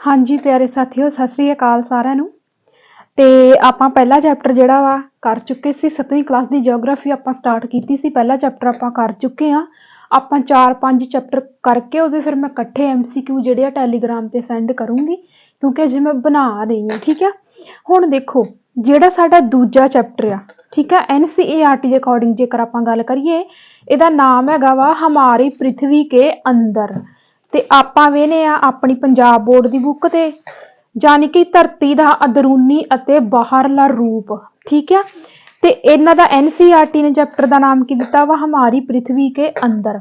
हाँ जी प्यारे साथियों, सत श्री अकाल सारिਆਂ ਨੂੰ। ਤੇ ਆਪਾਂ ਪਹਿਲਾ ਚੈप्टर ਜਿਹੜਾ ਵਾ ਕਰ ਚੁੱਕੇ ਸੀ। 7ਵੀਂ ਕਲਾਸ ਦੀ ਜਿਓਗ੍ਰਾਫੀ ਆਪਾਂ ਸਟਾਰਟ ਕੀਤੀ ਸੀ। ਪਹਿਲਾ ਚੈਪਟਰ ਆਪਾਂ ਕਰ ਚੁੱਕੇ ਆ। ਆਪਾਂ 4-5 ਚੈਪਟਰ ਕਰਕੇ ਉਹਦੇ ਫਿਰ ਮੈਂ ਇਕੱਠੇ MCQ ਜਿਹੜੇ ਆ ਟੈਲੀਗ੍ਰਾਮ ਤੇ ਸੈਂਡ ਕਰੂੰਗੀ, ਕਿਉਂਕਿ ਅਜੇ ਮੈਂ ਬਣਾ ਰਹੀ ਹਾਂ। ਠੀਕ ਆ, ਹੁਣ ਦੇਖੋ ਜਿਹੜਾ ਸਾਡਾ ਦੂਜਾ ਚੈਪਟਰ ਆ, ਠੀਕ ਆ, NCERT ਦੇ ਅਕੋਰਡਿੰਗ ਜੇਕਰ ਆਪਾਂ ਗੱਲ ਕਰੀਏ, ਇਹਦਾ ਨਾਮ ਹੈਗਾ ਵਾ ਹਮਾਰੀ ਪ੍ਰਿਥਵੀ ਕੇ ਅੰਦਰ। ਤੇ ਆਪਾਂ ਵੇਖਦੇ ਆ ਆਪਣੀ ਪੰਜਾਬ ਬੋਰਡ ਦੀ ਬੁੱਕ ਤੇ, ਜਾਨੀ कि धरती का अंदरूनी ਅਤੇ ਬਾਹਰਲਾ रूप। ठीक है, ਤੇ ਇਹਨਾਂ ਦਾ NCERT ने चैप्टर का नाम की दिता वा हमारी पृथ्वी के अंदर।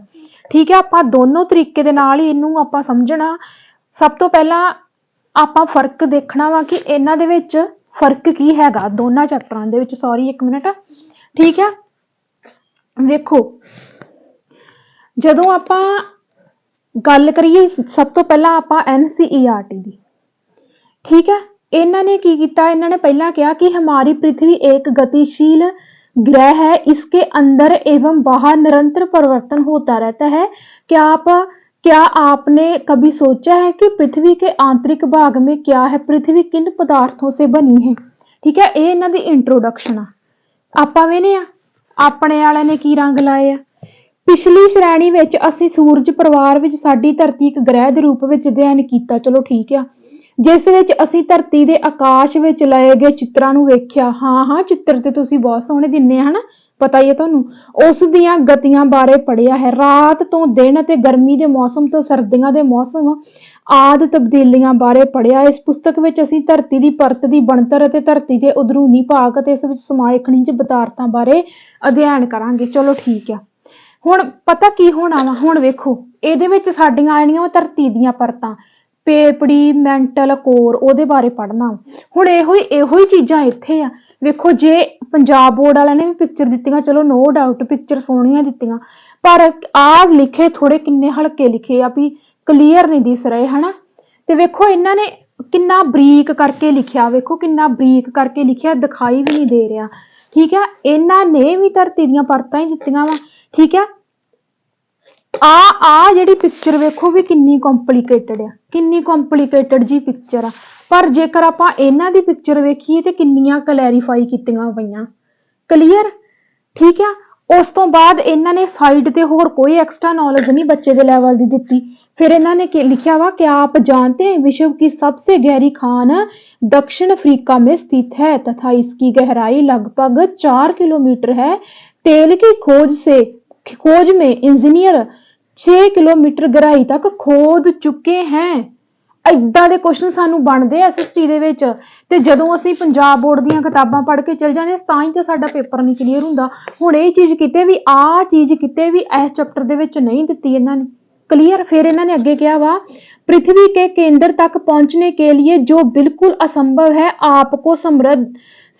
ठीक है, ਆਪਾਂ दोनों तरीके ਦੇ ਨਾਲ ਹੀ ਇਹਨੂੰ ਆਪਾਂ ਸਮਝਣਾ। ਸਭ ਤੋਂ ਪਹਿਲਾਂ ਆਪਾਂ ਫਰਕ ਦੇਖਣਾ ਵਾ ਕਿ ਇਹਨਾਂ ਦੇ ਵਿੱਚ ਫਰਕ ਕੀ ਹੈਗਾ ਦੋਨਾਂ ਚੈਪਟਰਾਂ ਦੇ ਵਿੱਚ। ਸੌਰੀ ਇੱਕ ਮਿੰਟ। ਠੀਕ ਹੈ, ਵੇਖੋ ਜਦੋਂ ਆਪਾਂ ਗੱਲ ਕਰੀਏ ਸਭ ਤੋਂ ਪਹਿਲਾਂ ਆਪਾਂ NCERT ਦੀ। ठीक है, इन्होंने की किया, इन्होंने पहला कहा कि हमारी पृथ्वी एक गतिशील ग्रह है, इसके अंदर एवं बाहर निरंतर परिवर्तन होता रहता है। क्या आपने कभी सोचा है कि पृथ्वी के आंतरिक भाग में क्या है, पृथ्वी किन पदार्थों से बनी है। ठीक है, ये इन्हों की इंट्रोडक्शन आ। आपां वेने आ अपने वाले ने की रंग लाए आ। पिछली श्रेणी विच असीं सूरज परिवार विच साडी धरती एक ग्रह के रूप में अध्ययन किया। चलो ठीक है, जिस विच असीं धरती दे आकाश विच लए गए चित्रां नूं वेख्या। हाँ चित्र ते तुसीं बहुत सोहणे दिन्ने आ, हना, पता ही है तुहानूं। उस दियां गतियां बारे पढ़िया है, रात तो दिन ते गर्मी दे मौसम तो सर्दियां दे मौसम आदि तब्दीलियां बारे पढ़िया। इस पुस्तक विच असीं धरती दी परत दी बनतर अते धरती दे अंदरूनी भाग अते इस विच समाए खनिज पदार्थां बारे अध्ययन करांगे। चलो ठीक है, हुण पता की होना वा। हुण वेखो इहदे विच साडीआं आईआं धरती दीआं परतां, पेपड़ी, मैंटल कोर, ਉਹਦੇ ਬਾਰੇ पढ़ना। ਹੁਣ ਇਹੋ ਹੀ ਚੀਜ਼ਾਂ ਇੱਥੇ ਆ। ਵੇਖੋ ਜੇ ਪੰਜਾਬ ਬੋਰਡ ਵਾਲਿਆਂ ਨੇ ਵੀ ਪਿਕਚਰ ਦਿੱਤੀਆਂ, ਚਲੋ ਨੋ ਡਾਊਟ ਪਿਕਚਰ ਸੋਹਣੀਆਂ ਦਿੱਤੀਆਂ, ਪਰ ਆ ਲਿਖੇ ਥੋੜੇ ਕਿੰਨੇ ਹਲਕੇ ਲਿਖੇ ਆ ਵੀ ਕਲੀਅਰ ਨਹੀਂ ਦਿਸ ਰਹੇ, ਹਨਾ। ਤੇ ਵੇਖੋ ਇਹਨਾਂ ਨੇ ਕਿੰਨਾ ਬਰੀਕ ਕਰਕੇ ਲਿਖਿਆ, ਵੇਖੋ ਕਿੰਨਾ ਬਰੀਕ ਕਰਕੇ ਲਿਖਿਆ, ਦਿਖਾਈ ਵੀ ਨਹੀਂ ਦੇ ਰਿਹਾ। ਠੀਕ ਆ, ਇਹਨਾਂ ਨੇ ਵੀ ਧਰਤੀ ਦੀਆਂ ਪਰਤਾਂ ਹੀ ਦਿੱਤੀਆਂ ਵਾ। ਠੀਕ ਆ, ਆ ਜਿਹੜੀ पिक्चर वेखो भी किन्नी कॉम्प्लीकेटेड आ, किन्नी कॉम्प्लीकेटेड जी पिक्चर आ। पर जेकर आपां इन्हां दी पिक्चर वेखीए ते किन्नियां क्लैरीफाई कीतियां पईयां, क्लीयर। ठीक है, उस तो बाद इन्हां ने साइड ते होर कोई एक्स्ट्रा नॉलेज नहीं बच्चे दे लैवल दी दित्ती। फिर इन्हां ने लिखिया वा, क्या आप जानते हैं विश्व की सबसे गहरी खान दक्षिण अफ्रीका में स्थित है तथा इसकी गहराई लगभग 4 किलोमीटर है। तेल की खोज में इंजीनियर 6 किलोमीटर गहराई तक खोद चुके हैं। इदां दे क्वेश्चन सानू बनदे SST दे विच, ते जदों असीं पंजाब बोर्ड दीआं किताबां पढ़ के चल जाने तां ही ते साडा पेपर नहीं क्लीयर हुंदा। हुण इह चीज़ किते भी आ चीज़ किते भी इस चैप्टर दे विच नहीं दित्ती इन्हां ने, क्लीयर। फिर इन्हां ने अगे कहा वा, पृथ्वी के केंद्र तक पहुंचने के लिए जो बिल्कुल असंभव है, आपको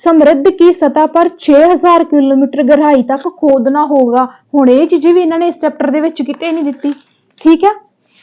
समृद्ध की सतह पर 6000 किलोमीटर गहराई तक खोदना होगा। हुण ये चीज़ भी इन्होंने इस चैप्टर दे विच किते नहीं दित्ती। ठीक है,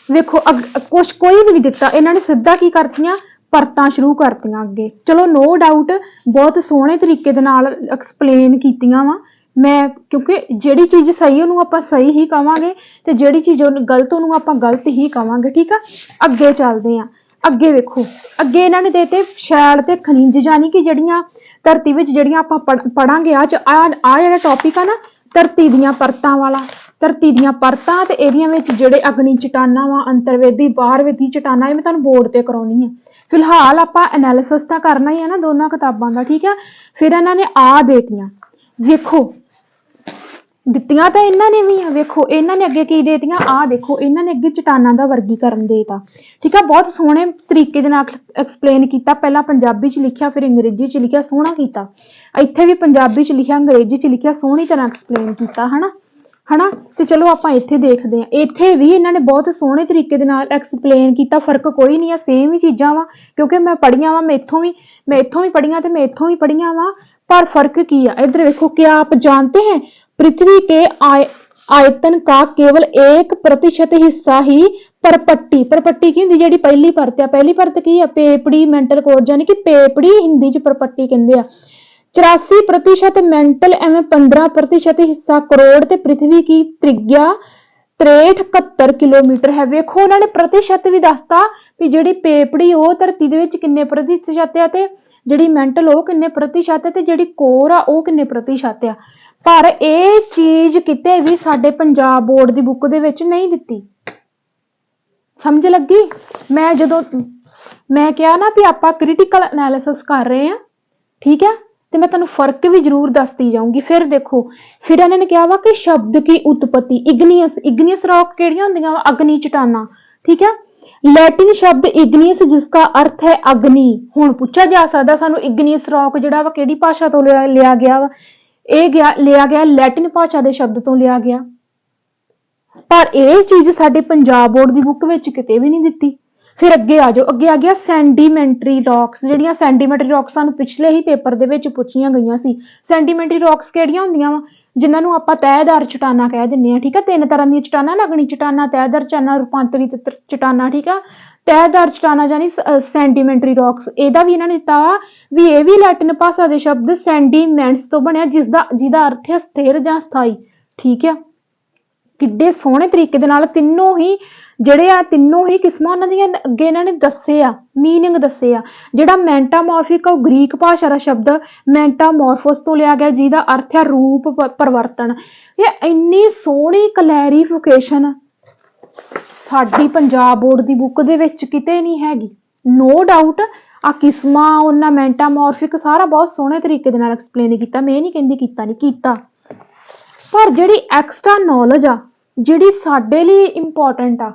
वेखो कुछ कोई भी नहीं दिता, इन्होंने सीधा की करतियां परतां शुरू करतियां अगे। चलो नो डाउट बहुत सोहणे तरीके दे नाल एक्सप्लेन कीतियां वा मैं, क्योंकि जिहड़ी चीज़ सही उहनूं आपां सही ही कहांगे ते जिहड़ी चीज़ गलत उहनूं आपां गलत ही कहांगे। ठीक है, अगे चलदे आं। अगे वेखो अगे इन्होंने देते शैल ते खनिज, जानी कि जिहड़ियां धरती विच जिहड़ियां आपां पढ़ांगे आ जिहड़ा टॉपिक आ ना धरती दीआं परतां वाला, धरती दीआं परतां ते इहदियां विच जिहड़े अग्नि चट्टानां वा, अंतरवेदी बाहरवेदी चट्टानां, मैं तुहानूं बोर्ड ते कराउणी है। फिलहाल आपां एनालिसिस तां करना ही है ना दोनों किताबां दा। ठीक है, फिर इन्हां ने आ देतियां, वेखो दित्तियां तां इन्हां ने भी आ। वेखो इन्हां ने अगे की देतियां, आ देखो इन्हां ने अगे चट्टानां दा वर्गीकरण देता। ठीक है, बहुत सोहणे तरीके दे नाल एक्सप्लेन किया। पहला पंजाबी च लिखिया, फिर अंग्रेजी च लिखिया, सोहना कीता। इत्थे भी पंजाबी च लिखिया, अंग्रेजी च लिखिया, सोहनी तरह एक्सप्लेन किया, हना। तो चलो आपां इत्थे देखते हैं। इत्थे भी इन्हां ने बहुत सोहणे तरीके दे नाल एक्सप्लेन किया। फर्क कोई नहीं है, सेम ही चीज़ां वा, क्योंकि मैं पढ़िया वा, मैं इत्थों भी पढ़िया ते मैं इत्थों भी पढ़िया वा। पर फर्क की है, इधर देखो, क्या आप जानते हैं पृथ्वी के आयतन का केवल 1% हिस्सा ही परपट्टी की हुंदी, जिहड़ी पहली परत है। पहली परत की है पेपड़ी, मेंटल कोर, यानी कि पेपड़ी हिंदी च परपट्टी कहंदे आ। 84% मेंटल एवं 15% हिस्सा करोड़। ते पृथ्वी की त्रिज्या 63 71 किलोमीटर है। वेखो उन्होंने प्रतिशत भी दसता भी जिहड़ी पेपड़ी वो धरती दे विच किन्ने प्रतिशत है ते जिहड़ी मैंटल वो किन्ने प्रतिशत है ते जिहड़ी कोर आ वो किन्ने प्रतिशत आ। पर यह चीज किते भी साडे पंजाब बोर्ड की बुक दे विच नहीं दिती। समझ लगी? मैं जदों मैं कहा ना भी आपां क्रिटिकल एनालिसिस कर रहे हैं, ठीक है, तो मैं तुहानूं फर्क भी जरूर दसती जाऊंगी। फिर देखो, फिर इन्होंने कहा वा कि शब्द की उत्पत्ति इग्नियस, इग्नियस रॉक किहड़ियां हुंदियां वा? अग्नि चट्टाना, ठीक है। लैटिन शब्द इग्नियस जिसका अर्थ है अग्नि। हुण पूछा जा सकदा सानूं इग्नियस रॉक जिहड़ा वा किहड़ी भाषा तो लिया गया वा? लिया गया लैटिन भाषा के शब्द तो लिया गया। पर यह चीज साडे पंजाब बोर्ड की बुक विच किते भी नहीं दिती। फिर अगे आ जाओ, अगे आ गया सैंडीमेंटरी रॉक्स। जिहड़ियां सैंडीमेंटरी रॉक्स सानूं पिछले ही पेपर दे विच पुछीआं गईयां सी। सैंडीमेंटरी रॉक्स किहड़ियां हुंदियां वा? जिन्हां नूं आपां तैहदार चट्टाना कह दिंदे आ, ठीक है। तीन तरह दी चट्टाना, अग्नि चट्टाना, तैहदार चट्टाना, रूपांतरित चट्टाना, ठीक है। तैहदार चट्टाना यानी सैंडीमेंटरी रॉक्स, इहदा भी इन्हां ने दिता भी यह भी लैटिन भाषा के शब्द सैंडीमेंट्स तो बनिया जिसदा अर्थ है स्थिर जां स्थाई, ठीक है। किड्डे सोहणे तरीके दे नाल तीनों ही ਜਿਹੜੇ ਆ ਤਿੰਨੋਂ ਹੀ ਕਿਸਮਾਂ ਉਹਨਾਂ ਦੀਆਂ ਅੱਗੇ ਇਹਨਾਂ ਨੇ ਦੱਸੇ ਆ, मीनिंग ਦੱਸੇ ਆ। ਜਿਹੜਾ ਮੈਂਟਾਮੋਰਫਿਕ ਉਹ ਗ੍ਰੀਕ ਭਾਸ਼ਾ ਦਾ ਸ਼ਬਦ ਮੈਂਟਾਮੋਰਫੋਸ ਤੋਂ ਲਿਆ ਗਿਆ ਜਿਹਦਾ ਅਰਥ ਹੈ ਰੂਪ ਪਰਿਵਰਤਨ। ਇਹ ਇੰਨੀ ਸੋਹਣੀ ਕਲੈਰੀਫਿਕੇਸ਼ਨ ਸਾਡੀ ਪੰਜਾਬ ਬੋਰਡ ਦੀ ਬੁੱਕ ਦੇ ਵਿੱਚ ਕਿਤੇ ਨਹੀਂ ਹੈਗੀ। नो डाउट आ किस्मां ਉਹਨਾਂ ਮੈਂਟਾਮੋਰਫਿਕ ਸਾਰਾ ਬਹੁਤ ਸੋਹਣੇ ਤਰੀਕੇ ਦੇ ਨਾਲ ਐਕਸਪਲੇਨ ਕੀਤਾ। ਮੈਂ ਇਹ ਨਹੀਂ ਕਹਿੰਦੀ ਕੀਤਾ ਨਹੀਂ ਕੀਤਾ, ਪਰ ਜਿਹੜੀ ਐਕਸਟਰਾ ਨੌਲੇਜ ਆ ਜਿਹੜੀ ਸਾਡੇ ਲਈ ਇੰਪੋਰਟੈਂਟ ਆ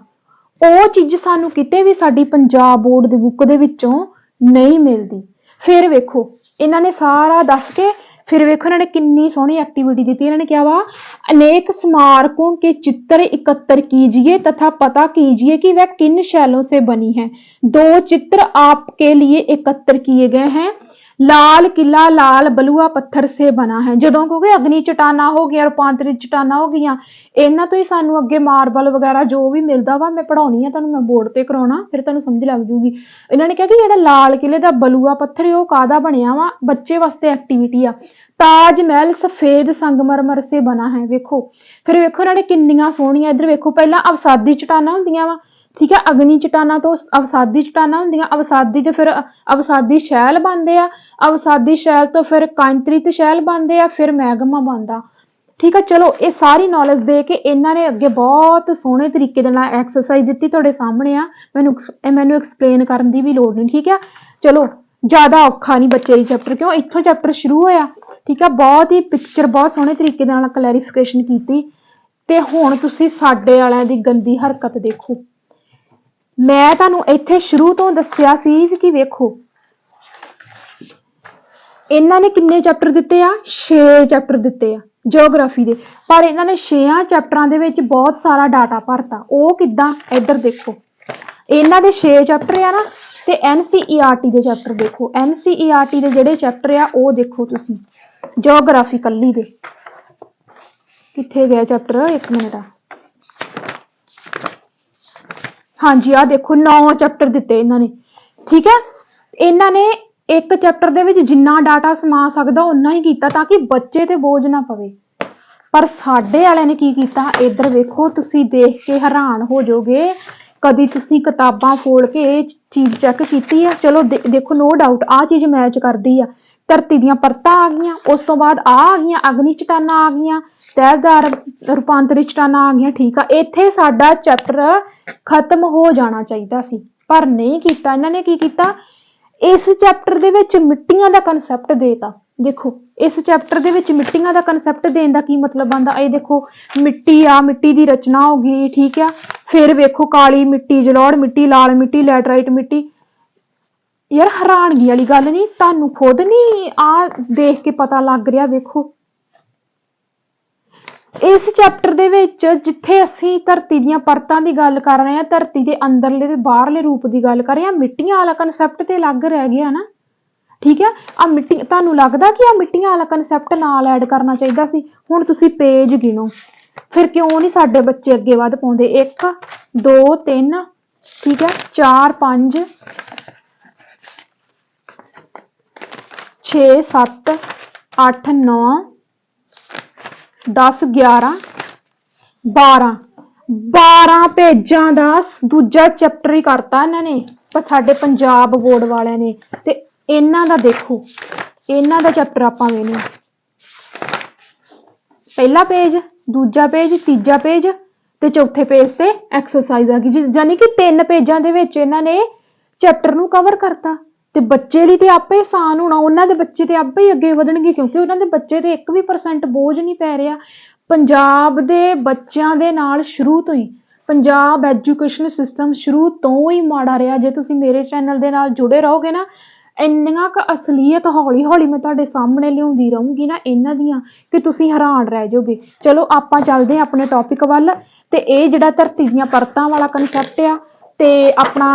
ਉਹ ਚੀਜ਼ ਸਾਨੂੰ ਕਿਤੇ ਵੀ ਸਾਡੀ ਪੰਜਾਬ ਬੋਰਡ ਦੀ ਬੁੱਕ ਦੇ ਵਿੱਚੋਂ ਨਹੀਂ ਮਿਲਦੀ। ਫਿਰ ਵੇਖੋ ਇਹਨਾਂ ਨੇ ਸਾਰਾ ਦੱਸ ਕੇ फिर वेखो इन्होंने कितनी सोहनी एक्टिविटी दी। इन्होंने क्या वा अनेक स्मारकों के चित्र एकत्र कीजिए तथा पता कीजिए कि वह किन शैलों से बनी है। 2 चित्र आपके लिए एकत्र किए गए हैं। लाल किला लाल बलुआ पत्थर से बना है। जदों क्योंकि अग्नि चट्टाना हो गया, रूपांतरित चट्टाना हो गई, इन्हां तो ही सानू अगे मार्बल वगैरह जो भी मिलता वा मैं पढ़ाउणी है तुहानू, मैं बोर्ड ते कराउणा, फिर तुहानू समझ लग जूगी। इन्होंने कहा कि जिहड़ा लाल किले दा बलुआ पत्थर है वो काहदा बनिया वा? बच्चे वास्ते एक्टिविटी आ। ताजमहल सफेद संगमरमर से बना है। वेखो फिर वेखो इन्होंने किन्नियां सोहणियां, इधर वेखो पहला अवसादी चट्टाना हुंदियां वा, ठीक है। अग्नि चट्टाना तो अवसादी चट्टाना हुंदियां, अवसादी तो फिर अवसादी शैल बनते हैं, अवसादी शैल तो फिर कांतरित शैल बनते हैं, फिर मैगमा बनता, ठीक है। चलो ये सारी नॉलेज दे के इन्होंने अगे बहुत सोहने तरीके दे नाल एक्सरसाइज दी तुहाडे सामने आ। मैनू एक्सप्लेन करन दी भी लोड़ नहीं, ठीक है। चलो ज़्यादा औखा नहीं बच्चे दी चैप्टर, क्यों इत्थों चैप्टर शुरू होया, ठीक है। बहुत ही पिक्चर बहुत सोहने तरीके नाल क्लैरिफिकेशन की। ते हुण तुसीं साडे वालिआं दी गंदी हरकत देखो। मैं तुहानू इत्थे शुरू तो दस्सिया सी कि वेखो इन्हां ने किन्ने चैप्टर दिते आ? 6 चैप्टर दिते आ जियोग्राफी दे, पर इन्हां ने 6 चैप्टरां दे विच बहुत सारा डाटा भरता। वो किद्दां? इधर देखो इन्हां दे 6 चैप्टर आ ना, ते NCERT दे चैप्टर देखो। NCERT दे जिहड़े चैप्टर आ वो देखो तुसीं जियोग्राफी कल्ली दे कित्थे गए चैप्टर, एक मिनट आ, हाँ जी आ देखो 9 चैप्टर दिते इन्हां ने, ठीक है। इन्हां ने एक चैप्टर दे विच जिन्ना डाटा समा सकदा उन्ना ही कीता ताकि बच्चे ते बोझ ना पवे। पर साडे वाले ने की कीता, इधर वेखो तुसीं देख के हैरान हो जाओगे। कदी तुसीं किताबां फोड़ के ये चीज़ चैक कीती है? चलो देखो नो डाउट आ चीज़ मैच करदी आ। धरती दीयां परतां आ गईयां, उस तो बाद आ गईयां अग्नि चट्टानां आ गईयां, तैहदार रूपांतरित चट्टानां आ गईयां, ठीक आ। इत्थे साडा चैप्टर खत्म हो जाना चाहिदा सी, पर नहीं कीता। इन्हां ने की कीता इस चैप्टर दे विच मिट्टियां दा कंसैप्ट देता। देखो इस चैप्टर दे विच मिट्टियां दा कंसैप्ट देण दा की मतलब बनदा? ये देखो मिट्टी आ, मिट्टी दी रचना हो गई, ठीक है। फिर वेखो काली मिट्टी, जलोढ़ मिट्टी, लाल मिट्टी, लैटराइट मिट्टी। यार हैरानगी वाली गल नहीं, तुहानू खुद नहीं आ देख के पता लग रहा? वेखो इस चैप्टर दे विच जिथे असीं धरती दीयां परतां दी गल कर रहे हैं, धरती दे अंदरले ते बाहरले रूप दी गल कर रहे हैं, मिट्टियां वाला कंसैप्ट ते अलग रह गया ना, ठीक है। आ मिट्टी तुहानू लगदा कि आ मिट्टियां वाला कंसैप्ट नाल ऐड करना चाहिदा सी? हुण तुसीं पेज गिनो, फिर क्यों नहीं साडे बच्चे अगे वध पाउंदे? 1 2 3 ठीक है 4 5 6 7 8 9 10 11 12 12 पेजां दा दूजा चैप्टर ही करता इन्होंने पर साडे पंजाब बोर्ड वाले ने। ते इन्हां दा देखो, इन्हां दा चैप्टर आपां वेने पहला पेज, दूजा पेज, तीजा पेज ते चौथे पेज ते एक्सरसाइज आ गई, यानी कि 3 पेजां दे विच इन्हां ने चैप्टर नूं कवर करता। ते बच्चे लिए ते आपे आसान होना, उन्हां दे बच्चे ते आपे ही अगे वधणगे क्योंकि उन्हां दे बच्चे ते 1% बोझ नहीं पै रहा। पंजाब दे बच्चों दे नाल शुरू तो ही पंजाब एजुकेशन सिस्टम शुरू तो ही माड़ा रहा। जे तुसीं मेरे चैनल दे नाल जुड़े रहोगे ना, इन्नियां क असलीयत हौली हौली मैं तुहाडे सामने लिआउंदी रहूंगी ना इन्हां दियां कि तुसीं हैरान रह जाओगे। चलो आपां चलदे हां अपने टॉपिक वल। ते इह जिहड़ा धरती दीयां परतां वाला कंसैप्ट आ ते अपना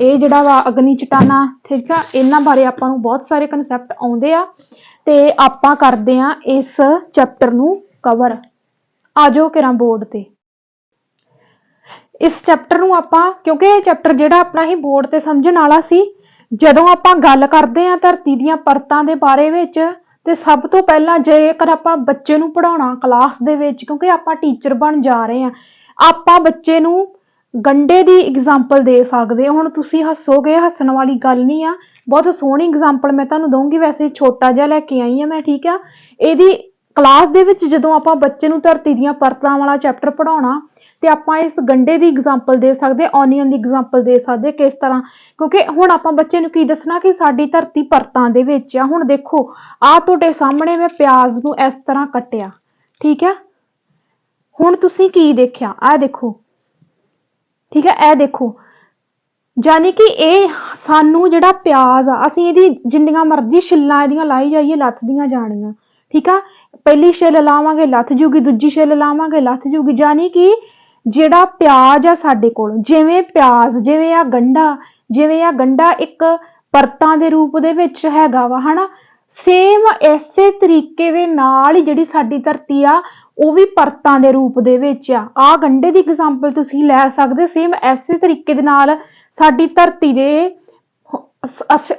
इह जिहड़ा वा अग्नि चट्टाना, ठीक आ, इन्हां बारे आपां नूं बहुत सारे कंसैप्ट आउंदे आ ते आपां करदे हां इस चैप्टर नूं कवर। आ जाओ किरां बोर्ड ते। इस चैप्टर नूं आपां क्योंकि यह चैप्टर जिहड़ा अपना ही बोर्ड ते समझण वाला सी, जदों आपां गल करदे हां धरती दीयां परतां दे बारे विच ते सब तो पहलां जेकर आपां बच्चे नूं पढ़ाउणा क्लास दे विच, क्योंकि आपां टीचर बण जा रहे हां, आपां बच्चे नूं गंढे दी एग्जाम्पल दे सकदे। हुण तुसीं हੱसोगे, हੱसण वाली गल नहीं आ, बहुत सोहणी एग्जाम्पल मैं तुहानूं दूंगी। वैसे छोटा जिहा लैके आई हां मैं, ठीक आ। इहदी क्लास दे विच जदों आपां बच्चे नूं धरती दीयां परतां वाला चैप्टर पढ़ाउणा ते आपां इस गंढे दी एग्जाम्पल दे सकदे, ओनीअन दी एग्जाम्पल दे सकदे किस तरह, क्योंकि हुण आपां बच्चे नूं की दसना कि साडी धरती परतां दे विच आ। हुण देखो आ तुहाडे सामणे मैं प्याज नूं इस तरह कट्टिया, ठीक है। हुण तुसीं की देखिया, आ देखो, ठीक है, ए देखो, यानी कि ये सानू जिहड़ा प्याज आ असीं इहदी जिन्नियां मर्जी छिल्लां इहदियां लाई जाइए लथदियां जाणियां, ठीक आ। पहली छिल लावांगे लथ जूगी, दूजी छिल लावांगे लथ जूगी, यानी कि जिहड़ा प्याज आ साडे कोल, जिवें प्याज, जिवें आ गंढा एक परतां दे रूप दे विच हैगा वा, हना। सेम इसे तरीके दे नाल ही जिहड़ी साडी धरती आ ਉਹ ਵੀ परतां दे रूप दे विच आ गंढे दी एग्जाम्पल तुसीं लै सकदे। सेम इसे तरीके दे नाल साडी धरती दे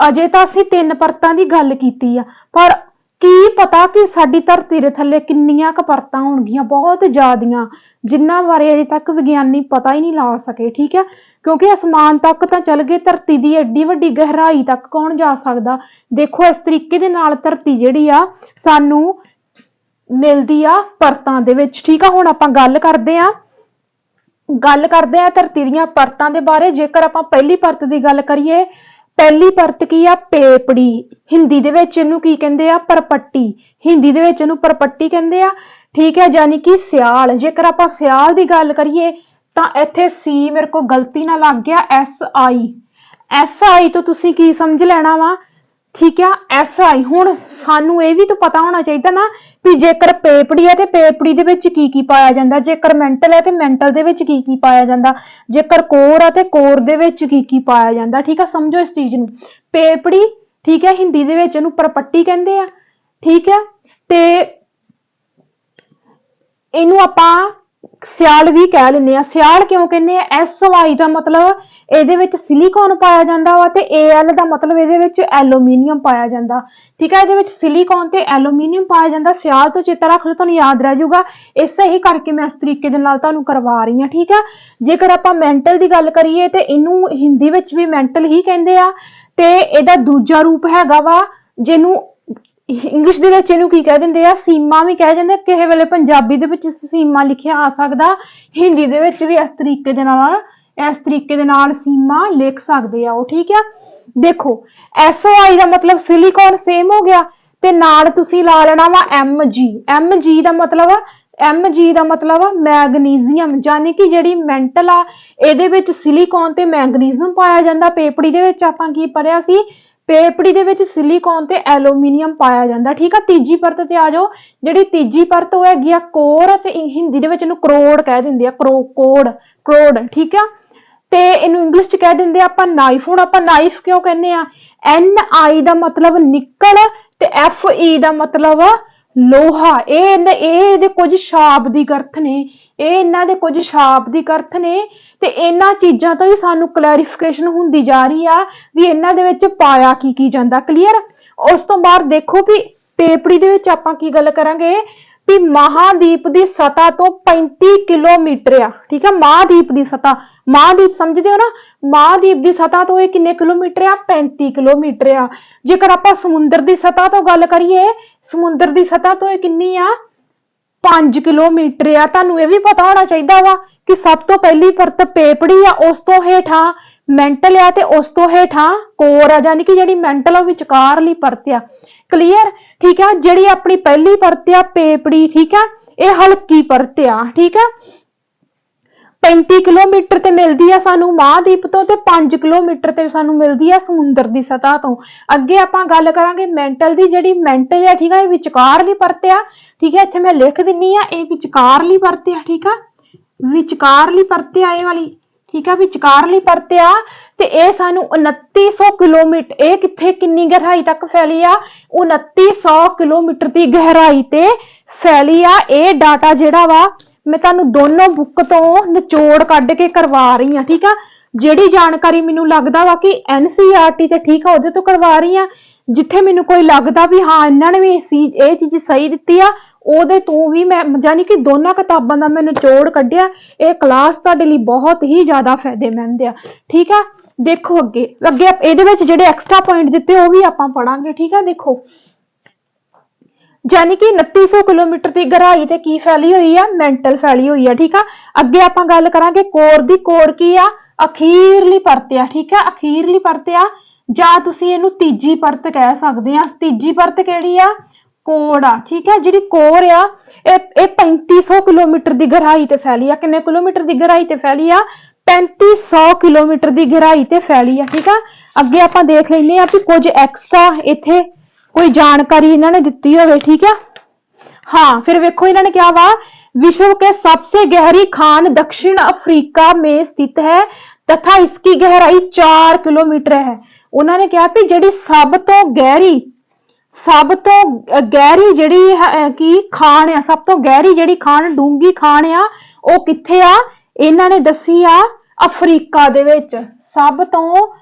अजे तां असीं 3 परतां दी गल कीती आ, पर की पता कि साडी धरती दे थल्ले किन्नियां क परतां होणगियां, बहुत ज़्यादियां, जिन्हां बारे अजे तक विग्यानी पता ही नहीं ला सके, ठीक है। क्योंकि आसमान तक तां चल गए, धरती दी एड्डी वड्डी गहराई तक कौन जा सकदा। देखो इस तरीके दे नाल धरती जिहड़ी आ सानू मिलदी आ परतां दे विच, ठीक आ। हुण आपां गल करदे आ धरती दीयां परतां दे बारे। जेकर आपां पहली परत दी गल करिए, पहली परत की आ पेपड़ी, हिंदी दे विच इहनूं की कहंदे आ परपट्टी, हिंदी दे विच इहनूं परपट्टी कहंदे आ, ठीक है। यानी कि सियाल, जेकर आपां सियाल दी गल करिए तां इत्थे सी मेरे को गलती नाल लग गया SI तो तुसीं की समझ लैणा वा, ठीक है, SI। हुण सानू ये भी तो पता होना चाहिए ना भी जेकर पेपड़ी है तो पेपड़ी दे विच की पाया जांदा, जेकर मेंटल है तो मेंटल दे विच की पाया जांदा, जेकर कोर है तो कोर दे विच की पाया जांदा, ठीक है। समझो इस चीज नूं, पेपड़ी, ठीक है, हिंदी दे विच इहनूं परपट्टी कहंदे आ, ठीक है। ते इहनूं आपां सियाल भी कह लैंदे आ। सियाल क्यों कहंदे आ? SY दा मतलब ਇਹਦੇ ਵਿੱਚ सिलिकॉन पाया जाता वा ते AL ਦਾ मतलब ਇਹਦੇ ਵਿੱਚ ਐਲੂਮੀਨੀਅਮ ਪਾਇਆ ਜਾਂਦਾ, ठीक है। ਇਹਦੇ ਵਿੱਚ सिलिकॉन ਤੇ ਐਲੂਮੀਨੀਅਮ ਪਾਇਆ ਜਾਂਦਾ। ਸਿਆਲ ਤੋਂ ਚੇਤਾ ਰੱਖ ਲਓ, ਤੁਹਾਨੂੰ ਯਾਦ ਰਹਿ ਜਾਊਗਾ। ਇਸੇ ਹੀ ਕਰਕੇ ਮੈਂ ਇਸ ਤਰੀਕੇ ਦੇ ਨਾਲ ਤੁਹਾਨੂੰ ਕਰਵਾ ਰਹੀ ਹਾਂ, ਠੀਕ ਹੈ। ਜੇਕਰ ਆਪਾਂ ਮੈਂਟਲ ਦੀ ਗੱਲ ਕਰੀਏ ਤੇ ਇਹਨੂੰ ਹਿੰਦੀ ਵਿੱਚ ਵੀ ਮੈਂਟਲ ਹੀ ਕਹਿੰਦੇ ਆ ਤੇ ਇਹਦਾ ਦੂਜਾ ਰੂਪ ਹੈਗਾ ਵਾ ਜਿਹਨੂੰ ਇੰਗਲਿਸ਼ ਦੇ ਵਿੱਚ ਇਹਨੂੰ ਕੀ ਕਹਿ ਦਿੰਦੇ ਆ, ਸੀਮਾ ਵੀ ਕਹਿ ਜਾਂਦੇ। ਕਿਸੇ ਵੇਲੇ ਪੰਜਾਬੀ ਦੇ ਵਿੱਚ ਸੀਮਾ ਲਿਖਿਆ ਆ ਸਕਦਾ, ਹਿੰਦੀ ਦੇ ਵਿੱਚ ਵੀ इस तरीके दे नाल सीमा लिख सकते हो, ठीक है। देखो SOI का मतलब सिलिकॉन सेम हो गया ते नाल तुसी ला लेना वा MG का मतलब मैगनीजियम, यानी कि जिहड़ी मेंटल आ इहदे विच सिलिकॉन ते मैगनीजियम पाया जांदा। पेपड़ी दे विच आपां की पढ़िया सी, पेपड़ी दे विच सिलिकॉन ते एलूमीनीयम पाया जांदा, ठीक है। तीजी परत ते आ जाओ, जिहड़ी तीजी परत होह हैगी आ कोर, ते हिंदी दे विच इहनूं करोड़ कह दिंदे आ, करोड़, ठीक है। ते इनू इंग्लिश च कह दिंदे आपां नाइफ। हुण आपां नाइफ क्यों कहने आ? NI दा मतलब निकल ते FE दा मतलब लोहा। ये कुछ शाब्दिक अर्थ ने, इन्हां दे कुछ शाब्दिक अर्थ ने ते इन्हां चीजां तो ही सानू क्लैरिफिकेशन हुंदी जा रही आ भी इन्हां दे विच पाया की जांदा। क्लीयर? उस तो बाद देखो भी पेपड़ी दे विच आपां की गल करांगे, ਵੀ ਮਹਾਦੀਪ ਦੀ ਸਤ੍ਹਾ ਤੋਂ 35 ਕਿਲੋਮੀਟਰ ਆ। ਠੀਕ ਆ, ਮਹਾਦੀਪ ਦੀ ਸਤ੍ਹਾ, ਮਹਾਦੀਪ ਸਮਝਦੇ ਹੋ ਨਾ, ਮਹਾਦੀਪ ਦੀ ਸਤ੍ਹਾ ਤੋਂ ਇਹ ਕਿੰਨੇ ਕਿਲੋਮੀਟਰ ਆ? 35 ਕਿਲੋਮੀਟਰ ਆ। ਜੇਕਰ ਆਪਾਂ ਸਮੁੰਦਰ ਦੀ ਸਤ੍ਹਾ ਤੋਂ ਗੱਲ ਕਰੀਏ, ਸਮੁੰਦਰ ਦੀ ਸਤ੍ਹਾ ਤੋਂ ਇਹ ਕਿੰਨੀ ਆ? 5 ਕਿਲੋਮੀਟਰ ਆ। ਤੁਹਾਨੂੰ ਇਹ ਵੀ ਪਤਾ ਹੋਣਾ ਚਾਹੀਦਾ ਵਾ ਕਿ ਸਭ ਤੋਂ ਪਹਿਲੀ ਪਰਤ ਪੇਪੜੀ ਆ, ਉਸ ਤੋਂ ਹੇਠਾਂ ਮੈਂਟਲ ਆ, ਤੇ ਉਸ ਤੋਂ ਹੇਠਾਂ ਕੋਰ ਆ, ਯਾਨੀ ਕਿ ਜਿਹੜੀ ਮੈਂਟਲ ਆ ਉਹ ਵਿਚਕਾਰਲੀ ਪਰਤ ਆ। ਕਲੀਅਰ? ਠੀਕ ਆ, ਜਿਹੜੀ ਆਪਣੀ ਪਹਿਲੀ ਪਰਤ ਆ ਪੇਪੜੀ, ਠੀਕ ਆ, ਇਹ ਹਲਕੀ ਪਰਤ ਆ। ਠੀਕ ਆ, 35 ਕਿਲੋਮੀਟਰ ਤੇ ਮਿਲਦੀ ਆ ਸਾਨੂੰ ਮਹਾਦੀਪ ਤੋਂ, ਤੇ 5 ਕਿਲੋਮੀਟਰ ਤੇ ਸਾਨੂੰ ਮਿਲਦੀ ਆ ਸਮੁੰਦਰ ਦੀ ਸਤ੍ਹਾ ਤੋਂ। ਅੱਗੇ ਆਪਾਂ ਗੱਲ ਕਰਾਂਗੇ ਮੈਂਟਲ ਦੀ। ਜਿਹੜੀ ਮੈਂਟਲ ਆ, ਠੀਕ ਆ, ਇਹ ਵਿਚਕਾਰਲੀ ਪਰਤ ਆ। ਠੀਕ ਆ, ਇੱਥੇ ਮੈਂ ਲਿਖ ਦਿੰਨੀ ਆ, ਇਹ ਵਿਚਕਾਰਲੀ ਪਰਤ ਆ। ਠੀਕ ਆ, ਵਿਚਕਾਰਲੀ ਪਰਤ ਆ ਇਹ ਵਾਲੀ। ਠੀਕ ਆ, ਵਿਚਕਾਰਲੀ ਪਰਤ ਆ, ਤੇ ਇਹ ਸਾਨੂੰ 2900 ਕਿਲੋਮੀਟਰ, ਇਹ ਕਿੱਥੇ ਕਿੰਨੀ ਗਹਿਰਾਈ ਤੱਕ ਫੈਲੀ ਆ? 2900 ਕਿਲੋਮੀਟਰ ਦੀ ਗਹਿਰਾਈ ਤੇ ਫੈਲੀ ਆ। ਇਹ ਡਾਟਾ ਜਿਹੜਾ ਵਾ ਮੈਂ ਤੁਹਾਨੂੰ ਦੋਨੋਂ ਬੁੱਕ ਤੋਂ ਨਿਚੋੜ ਕੱਢ ਕੇ ਕਰਵਾ ਰਹੀ ਆ। ਠੀਕ ਆ, ਜਿਹੜੀ ਜਾਣਕਾਰੀ ਮੈਨੂੰ ਲੱਗਦਾ ਵਾ ਕਿ NCERT ਤੇ, ਠੀਕ ਆ, ਉਹਦੇ ਤੋਂ ਕਰਵਾ ਰਹੀ ਆ। ਜਿੱਥੇ ਮੈਨੂੰ ਕੋਈ ਲੱਗਦਾ ਵੀ ਹਾਂ ਇਹਨਾਂ ਨੇ ਵੀ ਇਹ ਚੀਜ਼ ਸਹੀ ਦਿੱਤੀ ਆ, ਉਹਦੇ ਤੋਂ ਵੀ ਮੈਂ, ਯਾਨੀ ਕਿ ਦੋਨਾਂ ਕਿਤਾਬਾਂ ਦਾ ਮੈਂ ਨਿਚੋੜ ਕੱਢਿਆ। ਇਹ ਕਲਾਸ ਤੁਹਾਡੇ ਲਈ ਬਹੁਤ ਹੀ ਜ਼ਿਆਦਾ ਫਾਇਦੇਮੰਦ ਆ। ਠੀਕ ਆ, ਦੇਖੋ ਅੱਗੇ ਇਹਦੇ ਵਿੱਚ ਜਿਹੜੇ ਐਕਸਟਰਾ ਪੁਆਇੰਟ ਦਿੱਤੇ ਉਹ ਵੀ ਆਪਾਂ ਪੜਾਂਗੇ। ਠੀਕ ਆ, ਦੇਖੋ, ਯਾਨੀ ਕਿ 2900 ਕਿਲੋਮੀਟਰ ਦੀ ਗਹਿਰਾਈ ਤੇ ਕੀ ਫੈਲੀ ਹੋਈ ਆ? ਮੈਂਟਲ ਫੈਲੀ ਹੋਈ ਆ। ਠੀਕ ਆ, ਅੱਗੇ ਆਪਾਂ ਗੱਲ ਕਰਾਂਗੇ ਕੋਰ ਦੀ। ਕੋਰ ਕੀ ਆ? ਅਖੀਰਲੀ ਪਰਤ ਆ। ਠੀਕ ਆ, ਅਖੀਰਲੀ ਪਰਤ ਆ, ਜਾਂ ਤੁਸੀਂ ਇਹਨੂੰ ਤੀਜੀ ਪਰਤ ਕਹਿ ਸਕਦੇ ਆ। ਤੀਜੀ ਪਰਤ ਕਿਹੜੀ ਆ? ਕੋਰ ਆ। ਠੀਕ ਆ, ਜਿਹੜੀ ਕੋਰ ਆ ਇਹ 3500 ਕਿਲੋਮੀਟਰ ਦੀ ਗਹਿਰਾਈ ਤੇ ਫੈਲੀ ਆ। ਕਿੰਨੇ ਕਿਲੋਮੀਟਰ ਦੀ ਗਹਿਰਾਈ ਤੇ ਫੈਲੀ ਆ? 3500 ਕਿਲੋਮੀਟਰ ਦੀ ਗਹਿਰਾਈ ਤੇ ਫੈਲੀ ਆ। ਠੀਕ ਆ, ਅੱਗੇ ਆਪਾਂ ਦੇਖ ਲੈਂਦੇ ਆ ਕਿ ਕੁਝ ਐਕਸਟਰਾ ਇੱਥੇ ਕੋਈ ਜਾਣਕਾਰੀ ਇਹਨਾਂ ਨੇ ਦਿੱਤੀ ਹੋਵੇ। ठीक है, हाँ, फिर देखो इन्होंने क्या हुआ, विश्व के सबसे गहरी खान दक्षिण अफ्रीका में स्थित है तथा इसकी गहराई 4 किलोमीटर है। उन्होंने कहा कि जिहड़ी सब तो गहरी जिहड़ी की खान आ, सब तो गहरी जिहड़ी खान, डूंगी खान आ, वो कित्थे आ? इन्हां ने दसी आ अफ्रीका दे विच। सब तो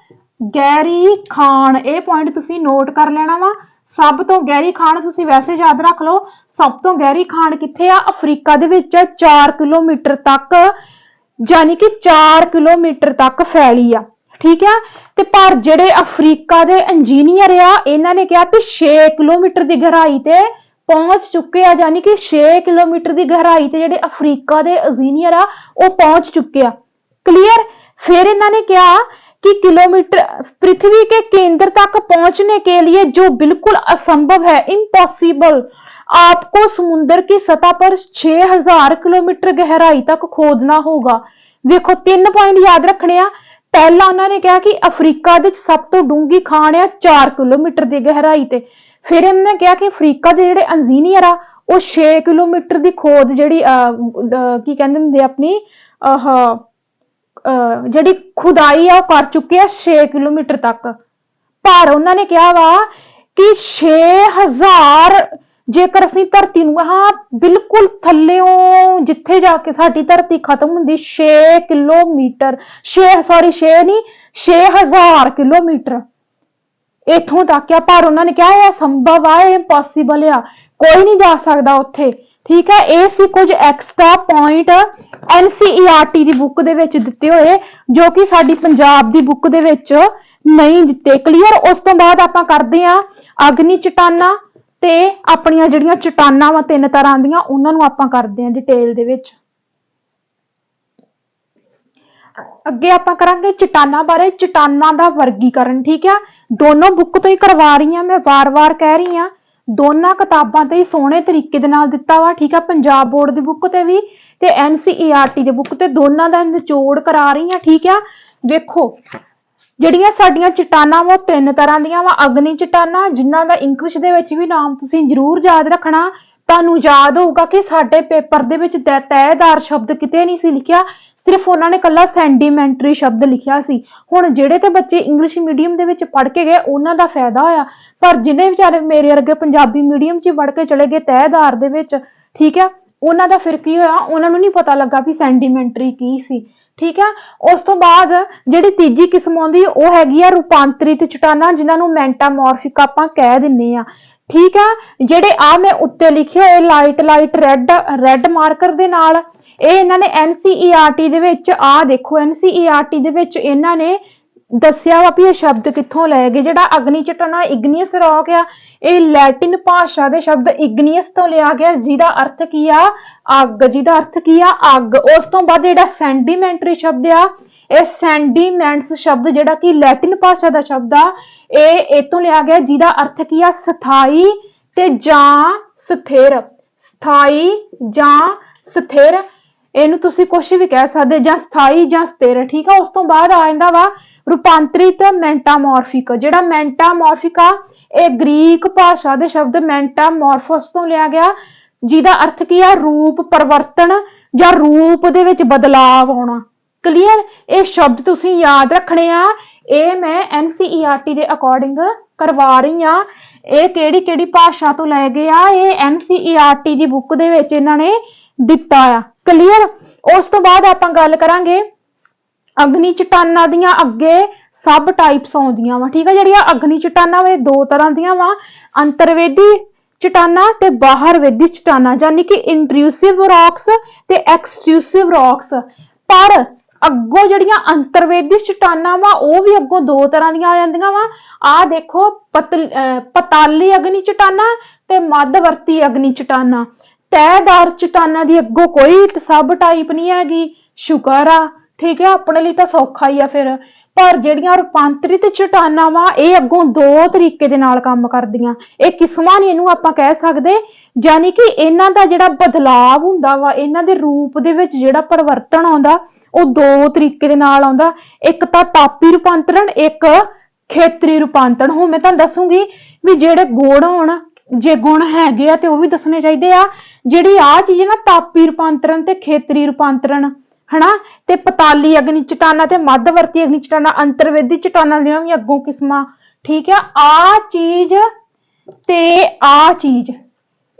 गहरी खान, ये पॉइंट तुसी नोट कर लेना वा। सब तो गहरी खान तुसी वैसे याद रख लो, सब तो गहरी खान कित्थे आ? अफ्रीका दे विच 4 किलोमीटर तक, यानी कि 4 किलोमीटर तक फैली आ। ठीक है, ते पर जिहड़े अफ्रीका दे इंजीनियर आ, इन्हां ने कहा कि 6 किलोमीटर की गहराई ते पहुंच चुके आ, यानी कि 6 किलोमीटर की गहराई ते जिहड़े अफ्रीका दे इंजीनियर आ वो पहुंच चुके आ। क्लियर? फिर इन्हां ने कहा कि किलोमीटर पृथ्वी के केंद्र तक पहुंचने के लिए जो बिल्कुल असंभव है, इम्पॉसिबल, आपको समुद्र की सतह पर 6000 किलोमीटर गहराई तक खोदना होगा। देखो, 3 पॉइंट याद रखने आ। पहला उन्होंने कहा कि अफ्रीका दे सब तो डूंगी खान है 4 किलोमीटर की गहराई ते। फिर इन्होंने कहा कि अफ्रीका दे जिहड़े इंजीनियर आ वो 6 किलोमीटर की खोद जिहड़ी की कहंदे हुंदे अपनी जिहड़ी खुदाई आ कर चुके हैं 6 किलोमीटर तक। पर उन्होंने कहा वा कि 6000, जेकर असीं धरती नूं, हाँ बिल्कुल थल्लेओं जिथे जाके साडी धरती खत्म हुंदी 6 किलोमीटर, 6 नहीं 6000 किलोमीटर इथों तक आ। पर उन्होंने कहा यह संभव आ, इम्पॉसिबल आ, कोई नहीं जा सकता उत्थे। ठीक है, ये सी कुछ एक्स्ट्रा पॉइंट NCERT की बुक दे विच दिते हुए, जो कि साडी पंजाब की बुक दे विच नहीं दिते। क्लीयर? उस तो बाद आपां करदे आ अग्नि चट्टाना ते अपनियां जिहड़ियां चट्टानां वा 3 तरह दीयां, उन्हां नूं आपां करदे आ डिटेल दे विच। अगे आपां करांगे चट्टाना बारे, चट्टाना दा वर्गीकरण। ठीक है, दोनों बुक तो ही करवा रही हां, मैं बार-बार कह रही हां, दोनों किताबां ते ही सोहणे तरीके दे नाल दित्ता वा। ठीक है, पंजाब बोर्ड दी बुक ते भी ते NCERT दी बुक ते दोनों दा निचोड़ करा रही हां। ठीक है, देखो ਜਿਹੜੀਆਂ ਸਾਡੀਆਂ ਚਟਾਨਾਂ वो 3 तरह ਦੀਆਂ ਵਾ। अग्नि चट्टाना, जिन्हां दा इंग्लिश दे विच भी नाम तुसीं जरूर याद रखना। ਤੁਹਾਨੂੰ याद होगा कि ਸਾਡੇ पेपर दे विच तयदार शब्द किते नहीं सी लिखिया, सिर्फ उन्होंने कला सैंडीमेंटरी शब्द लिखिया सी। हुण ਜਿਹੜੇ ਤੇ ਬੱਚੇ इंग्लिश मीडियम ਦੇ ਵਿੱਚ पढ़ के गए ਉਹਨਾਂ ਦਾ फायदा होया, पर जिन्हें विचारे मेरे वर्गे पंजाबी मीडियम च पढ़ के चले गए तयदार दे विच, ठीक है, ਉਹਨਾਂ ਦਾ फिर की होया, ਉਹਨਾਂ ਨੂੰ नहीं पता लगा भी सैंडीमेंटरी की सी। ठीक है, उस तो बाद जिहड़ी तीजी किस्म आउंदी वो हैगी आ रूपांतरित चट्टानां, जिन्हां नूं मेटामॉर्फिक आपां कह दिंदे आ। ठीक है। ਜਿਹੜੇ ਆ ਮੈਂ ਉੱਤੇ ਲਿਖੇ ਹੋਏ ਲਾਈਟ ਰੈੱਡ ਮਾਰਕਰ ਦੇ ਨਾਲ, ਇਹ ਇਹਨਾਂ ਨੇ NCERT ਦੇ ਵਿੱਚ ਆ ਦੇਖੋ, NCERT ਦੇ ਵਿੱਚ ਇਹਨਾਂ ਨੇ ਦੱਸਿਆ ਵਾ ਵੀ ਇਹ ਸ਼ਬਦ ਕਿੱਥੋਂ ਲਏ ਗਏ। ਜਿਹੜਾ ਅਗਨੀ ਚਟਾਨਾ ਇਗਨੀਅਸ ਰੌਕ ਆ, ਇਹ ਲੈਟਿਨ ਭਾਸ਼ਾ ਦੇ ਸ਼ਬਦ ਇਗਨੀਅਸ ਤੋਂ ਲਿਆ ਗਿਆ, ਜਿਹਦਾ ਅਰਥ ਕੀ ਆ ਅੱਗ, ਜਿਹਦਾ ਅਰਥ ਕੀ ਆ ਅੱਗ। ਉਸ ਤੋਂ ਬਾਅਦ ਜਿਹੜਾ ਸੈਂਡੀਮੈਂਟਰੀ ਸ਼ਬਦ ਆ, ਇਹ ਸੈਂਡੀਮੈਂਟਸ ਸ਼ਬਦ ਜਿਹੜਾ ਕਿ ਲੈਟਿਨ ਭਾਸ਼ਾ ਦਾ ਸ਼ਬਦ ਆ, ਇਹ ਤੋਂ ਲਿਆ ਗਿਆ, ਜਿਹਦਾ ਅਰਥ ਕੀ ਆ ਸਥਾਈ ਤੇ ਜਾਂ ਸਥਿਰ, ਸਥਾਈ ਜਾਂ ਸਥਿਰ, ਇਹਨੂੰ ਤੁਸੀਂ ਕੁਝ ਵੀ ਕਹਿ ਸਕਦੇ, ਜਾਂ ਸਥਾਈ ਜਾਂ ਸਥਿਰ, ਠੀਕ ਆ। ਉਸ ਤੋਂ ਬਾਅਦ ਆ ਜਾਂਦਾ ਵਾ ਰੂਪਾਂਤਰਿਤ ਮੈਂਟਾਮੋਰਫਿਕ। ਜਿਹੜਾ ਮੈਂਟਾਮੋਰਫਿਕ ਆ, ਇਹ ਗ੍ਰੀਕ ਭਾਸ਼ਾ ਦੇ ਸ਼ਬਦ ਮੈਂਟਾਮੋਰਫੋਸ ਤੋਂ ਲਿਆ ਗਿਆ, ਜਿਹਦਾ ਅਰਥ ਕੀ ਆ ਰੂਪ ਪਰਿਵਰਤਨ ਜਾਂ ਰੂਪ ਦੇ ਵਿੱਚ ਬਦਲਾਵ ਆਉਣਾ। ਕਲੀਅਰ। ਇਹ ਸ਼ਬਦ ਤੁਸੀਂ ਯਾਦ ਰੱਖਣੇ ਆ, ਇਹ ਮੈਂ NCERT ਦੇ ਅਕੋਰਡਿੰਗ ਕਰਵਾ ਰਹੀ ਆ। ਇਹ ਕਿਹੜੀ ਭਾਸ਼ਾ ਤੋਂ ਲਏ ਗਏ ਆ, ਇਹ NCERT ਦੀ ਬੁੱਕ ਦੇ ਵਿੱਚ ਇਹਨਾਂ ਨੇ ਦਿੱਤਾ ਆ। ਕਲੀਅਰ। ਉਸ ਤੋਂ ਬਾਅਦ ਆਪਾਂ ਗੱਲ ਕਰਾਂਗੇ ਅਗਨੀ ਚਟਾਨਾਂ ਦੀਆਂ। ਅੱਗੇ ਸਬ ਟਾਈਪਸ ਆਉਂਦੀਆਂ ਵਾ, ਠੀਕ ਆ। ਜਿਹੜੀਆਂ ਅਗਨੀ ਚਟਾਨਾਂ ਵੇ ਦੋ ਤਰ੍ਹਾਂ ਦੀਆਂ ਵਾ, ਅੰਤਰਵੇਦੀ ਚਟਾਨਾਂ ਤੇ ਬਾਹਰਵੇਦੀ ਚਟਾਨਾਂ, ਯਾਨੀ ਕਿ ਇੰਟਰੂਸਿਵ ਰੌਕਸ ਤੇ ਐਕਸਟਰੂਸਿਵ ਰੌਕਸ। ਪਰ ਅੱਗੋਂ ਜਿਹੜੀਆਂ ਅੰਤਰਵੇਦੀ ਚਟਾਨਾਂ ਵਾ, ਉਹ ਵੀ ਅੱਗੋਂ ਦੋ ਤਰ੍ਹਾਂ ਦੀਆਂ ਆ ਜਾਂਦੀਆਂ ਵਾ। ਆਹ ਦੇਖੋ, ਪਤਾਲੀ ਅਗਨੀ ਚਟਾਨਾਂ ਤੇ ਮੱਧਵਰਤੀ ਅਗਨੀ ਚਟਾਨਾਂ। ਤੈਅਦਾਰ ਚਟਾਨਾਂ ਦੀ ਅੱਗੋਂ ਕੋਈ ਸਬ ਟਾਈਪ ਨਹੀਂ ਹੈਗੀ, ਸ਼ੁਕਰ ਆ, ਠੀਕ ਹੈ, ਆਪਣੇ ਲਈ ਤਾਂ ਸੌਖਾ ਹੀ ਆ ਫਿਰ। ਪਰ ਜਿਹੜੀਆਂ ਰੂਪਾਂਤਰਿਤ ਚਟਾਨਾਂ ਵਾ, ਇਹ ਅੱਗੋਂ ਦੋ ਤਰੀਕੇ ਦੇ ਨਾਲ ਕੰਮ ਕਰਦੀਆਂ। ਇਹ ਕਿਸਮਾਂ ਨਹੀਂ ਇਹਨੂੰ ਆਪਾਂ ਕਹਿ ਸਕਦੇ, ਯਾਨੀ ਕਿ ਇਹਨਾਂ ਦਾ ਜਿਹੜਾ ਬਦਲਾਵ ਹੁੰਦਾ ਵਾ, ਇਹਨਾਂ ਦੇ ਰੂਪ ਦੇ ਵਿੱਚ ਜਿਹੜਾ ਪਰਿਵਰਤਨ ਆਉਂਦਾ, ਉਹ ਦੋ ਤਰੀਕੇ ਦੇ ਨਾਲ ਆਉਂਦਾ। ਇੱਕ ਤਾਂ ਤਾਪੀ ਰੂਪਾਂਤਰਣ, ਇੱਕ ਖੇਤਰੀ ਰੂਪਾਂਤਰਣ। ਹੁਣ ਮੈਂ ਤੁਹਾਨੂੰ ਦੱਸੂਗੀ ਵੀ ਜਿਹੜੇ ਗੁਣ ਹੋਣ, ਜੇ ਗੁਣ ਹੈਗੇ ਆ ਤੇ ਉਹ ਵੀ ਦੱਸਣੇ ਚਾਹੀਦੇ ਆ। ਜਿਹੜੀ ਆ ਚੀਜ਼ ਨਾ ਤਾਪੀ ਰੂਪਾਂਤਰਣ ਤੇ ਖੇਤਰੀ ਰੂਪਾਂਤਰਣ, ਹਨਾ, ਤੇ ਪਤਾਲੀ ਅਗਨੀ ਚਟਾਨਾਂ ਤੇ ਮੱਧਵਰਤੀ ਅਗਨੀ ਚਟਾਨਾਂ, ਅੰਤਰਵੇਦੀ ਚਟਾਨਾਂ ਦੀਆਂ ਵੀ ਅੱਗੋਂ ਕਿਸਮਾਂ, ਠੀਕ ਆ। ਆ ਚੀਜ਼ ਤੇ ਆ ਚੀਜ਼,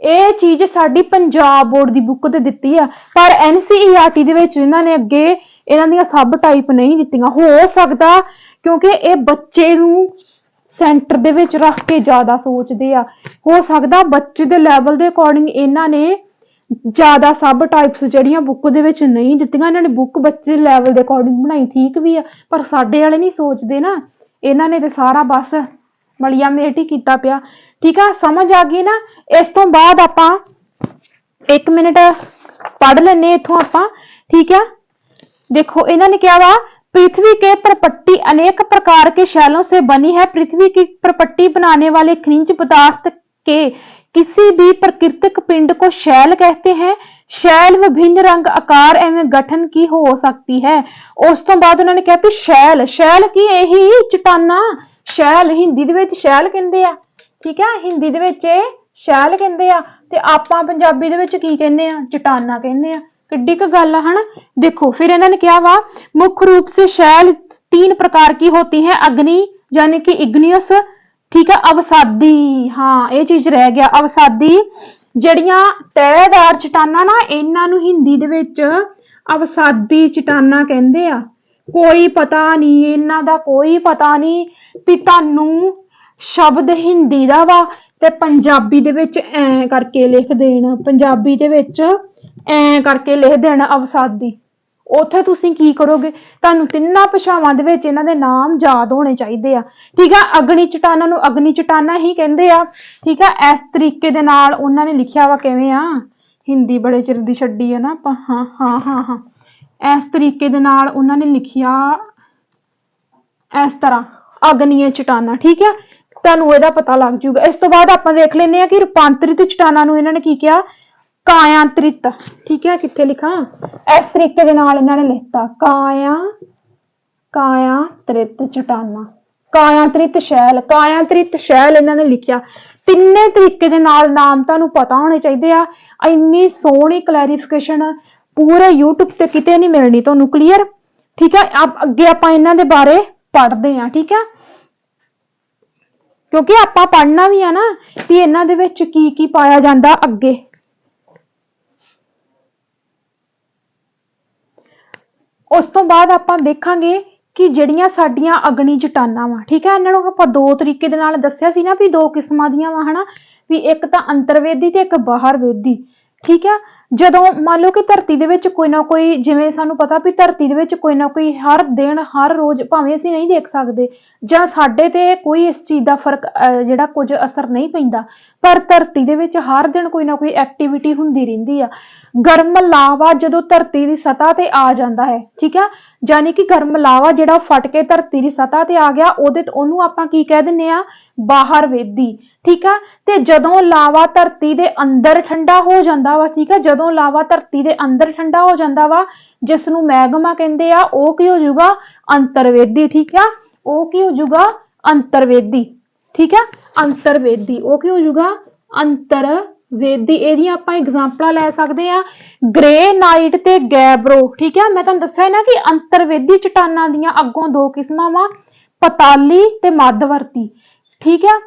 ਇਹ ਚੀਜ਼ ਸਾਡੀ ਪੰਜਾਬ ਬੋਰਡ ਦੀ ਬੁੱਕ ਤੇ ਦਿੱਤੀ ਆ, ਪਰ NCERT ਦੇ ਵਿੱਚ ਇਹਨਾਂ ਨੇ ਅੱਗੇ ਇਹਨਾਂ ਦੀਆਂ ਸਬ ਟਾਈਪ ਨਹੀਂ ਦਿੱਤੀਆਂ। ਹੋ ਸਕਦਾ ਕਿਉਂਕਿ ਇਹ ਬੱਚੇ ਨੂੰ ਸੈਂਟਰ ਦੇ ਵਿੱਚ ਰੱਖ ਕੇ ਜ਼ਿਆਦਾ ਸੋਚਦੇ ਆ, ਹੋ ਸਕਦਾ ਬੱਚੇ ਦੇ ਲੈਵਲ ਦੇ ਅਕੋਰਡਿੰਗ ਇਹਨਾਂ ਨੇ ਜ਼ਿਆਦਾ ਸਬ ਟਾਈਪਸ ਜਿਹੜੀਆਂ ਬੁੱਕ ਦੇ ਵਿੱਚ ਨਹੀਂ ਦਿੱਤੀਆਂ। ਇਹਨਾਂ ਨੇ ਬੁੱਕ ਬੱਚੇ ਦੇ ਲੈਵਲ ਦੇ ਅਕੋਰਡਿੰਗ ਬਣਾਈ, ਠੀਕ ਵੀ ਆ, ਪਰ ਸਾਡੇ ਵਾਲੇ ਨਹੀਂ ਸੋਚਦੇ ਨਾ, ਇਹਨਾਂ ਨੇ ਤੇ ਸਾਰਾ ਬਸ ਮਲੀਆ ਮੇਟ ਹੀ ਕੀਤਾ ਪਿਆ, ਠੀਕ ਆ। ਸਮਝ ਆ ਗਈ ਨਾ। ਇਸ ਤੋਂ ਬਾਅਦ ਆਪਾਂ 1 ਮਿੰਟ पढ़ लेने इथों आप, ठीक है। देखो इन्होंने क्या हुआ, पृथ्वी के परपट्टी अनेक प्रकार के शैलों से बनी है। पृथ्वी की परपट्टी बनाने वाले खनिज पदार्थ के किसी भी प्राकृतिक पिंड को शैल कहते हैं। शैल विभिन्न रंग, आकार एवं गठन की हो सकती है। उस तो बाद उन्होंने कहा कि शैल, शैल की यही चट्टाना, शैल हिंदी दे विच शैल कहंदे आ, ठीक है, हिंदी दे विच शैल कहंदे आ ते आपां पंजाबी दे विच की कहंदे आ, चट्टाना कहंदे आ। किड्डी क गल है ना। देखो फिर इन्होंने क्या वा, मुख्य रूप से शैल 3 प्रकार की होती है। अग्नि यानी कि इग्नियस, ठीक है, अवसादी, हाँ ये चीज रह गया, अवसादी। जड़ियां तैदार चट्टाना ना, इन्हां नूं हिंदी दे विच अवसादी चट्टाना कहंदे आ। कोई पता नहीं इन्हां दा, कोई पता नहीं भी तुहानूं शब्द हिंदी दा वा ते पंजाबी दे विच ऐ करके लिख देना, पंजाबी दे विच ऐ करके लिख देना अवसादी। उत्थे तुसीं की करोगे, तुहानूं तिन्नां भाषावां दे विच इन्हां दे नाम याद होने चाहिदे आ, ठीक है। अग्नि चट्टाना नूं अग्नि चट्टाना ही कहंदे आ, ठीक है। इस तरीके दे नाल उन्हां ने लिखिया वा, किवें आ, हिंदी बड़े चिर दी छड्डी है ना, हाँ हाँ हाँ हाँ, इस तरीके दे नाल उन्हां ने लिखिया इस तरह अग्निय चट्टाना, ठीक है। तुहानूं इहदा पता लग जूगा। इस तो बाद आपां देख लैंदे आ कि रूपांतरित चट्टाना नूं इन्हां ने की किया, कायांतरित, ठीक है। कित्थे लिखा, इस तरीके दे नाल इन्हां ने लिखता कायांतरित चट्टाना, कायांतरित शैल, कायांतरित शैल इन्हां ने लिखिया। तिन्ने तरीके दे नाल नाम तुहानूं पता होने चाहिदे आ। इन्नी सोहनी क्लैरिफिकेशन पूरे यूट्यूब ते किते नहीं मिलनी तुहानूं, क्लीयर, ठीक है। अब अगे आपां इन्हां दे बारे पढ़दे हां, ठीक है, क्योंकि आपां पढ़ना भी है ना कि इन्हां दे विच की पाया जांदा अगे। उस तो बाद आपां देखांगे कि जिहड़ियां साडीयां अग्नि चट्टानां वा, ठीक है, इन्हां नूं आपां 2 तरीके दे नाल दस्सिया सी ना भी 2 किस्मां दीयां वा, हना। ਵੀ ਇੱਕ ਤਾਂ ਅੰਤਰਵੇਦੀ ਤੇ ਇੱਕ ਬਾਹਰਵੇਦੀ। ਠੀਕ ਹੈ, ਜਦੋਂ ਮੰਨ ਲਓ ਕਿ ਧਰਤੀ ਦੇ ਵਿੱਚ ਕੋਈ ਨਾ ਕੋਈ, ਜਿਵੇਂ ਸਾਨੂੰ ਪਤਾ ਵੀ ਧਰਤੀ ਦੇ ਵਿੱਚ ਕੋਈ ਨਾ ਕੋਈ ਹਰ ਦਿਨ ਹਰ ਰੋਜ਼, ਭਾਵੇਂ ਅਸੀਂ ਨਹੀਂ ਦੇਖ ਸਕਦੇ ਜਾਂ ਸਾਡੇ ਤੇ ਕੋਈ ਇਸ ਚੀਜ਼ ਦਾ ਫਰਕ ਜਿਹੜਾ ਕੁਝ ਅਸਰ ਨਹੀਂ ਪੈਂਦਾ, ਪਰ ਧਰਤੀ ਦੇ ਵਿੱਚ ਹਰ ਦਿਨ ਕੋਈ ਨਾ ਕੋਈ ਐਕਟੀਵਿਟੀ ਹੁੰਦੀ ਰਹਿੰਦੀ ਆ। ਗਰਮ ਲਾਵਾ ਜਦੋਂ ਧਰਤੀ ਦੀ ਸਤ੍ਹਾ ਤੇ ਆ ਜਾਂਦਾ ਹੈ, ਠੀਕ ਆ, ਯਾਨੀ ਕਿ ਗਰਮ ਲਾਵਾ ਜਿਹੜਾ ਫਟ ਕੇ ਧਰਤੀ ਦੀ ਸਤ੍ਹਾ ਤੇ ਆ ਗਿਆ, ਉਹਨੂੰ ਆਪਾਂ ਕੀ ਕਹਿ ਦਿੰਦੇ ਆ, ਬਾਹਰਵੇਦੀ। ਠੀਕ ਆ, ਤੇ ਜਦੋਂ ਲਾਵਾ ਧਰਤੀ ਦੇ ਅੰਦਰ ਠੰਡਾ ਹੋ ਜਾਂਦਾ ਵਾ, ਠੀਕ ਆ, ਜਦੋਂ ਲਾਵਾ ਧਰਤੀ ਦੇ ਅੰਦਰ ਠੰਡਾ ਹੋ ਜਾਂਦਾ ਵਾ, ਜਿਸ ਨੂੰ ਮੈਗਮਾ ਕਹਿੰਦੇ ਆ, ਉਹ ਕੀ ਹੋ ਜਾਊਗਾ, ਅੰਤਰਵੇਦੀ। ਠੀਕ ਆ, ਉਹ ਕੀ ਹੋ ਜਾਊਗਾ, ਅੰਤਰਵੇਦੀ। ਠੀਕ ਆ, ਅੰਤਰਵੇਦੀ, ਉਹ ਕੀ ਹੋ ਜਾਊਗਾ, ਅੰਤਰਵੇਦੀ। ਇਹਦੀਆਂ ਆਪਾਂ ਐਗਜ਼ਾਮਪਲਾਂ ਲੈ ਸਕਦੇ ਆ, ਗ੍ਰੇਨਾਈਟ ਤੇ ਗੈਬਰੋ। ਠੀਕ ਆ, ਮੈਂ ਤੁਹਾਨੂੰ ਦੱਸਿਆ ਨਾ ਕਿ ਅੰਤਰਵੇਦੀ ਚਟਾਨਾਂ ਦੀਆਂ ਅੱਗੋਂ ਦੋ ਕਿਸਮਾਂ ਵਾ, ਪਤਾਲੀ ਤੇ ਮੱਧਵਰਤੀ। ਠੀਕ ਆ,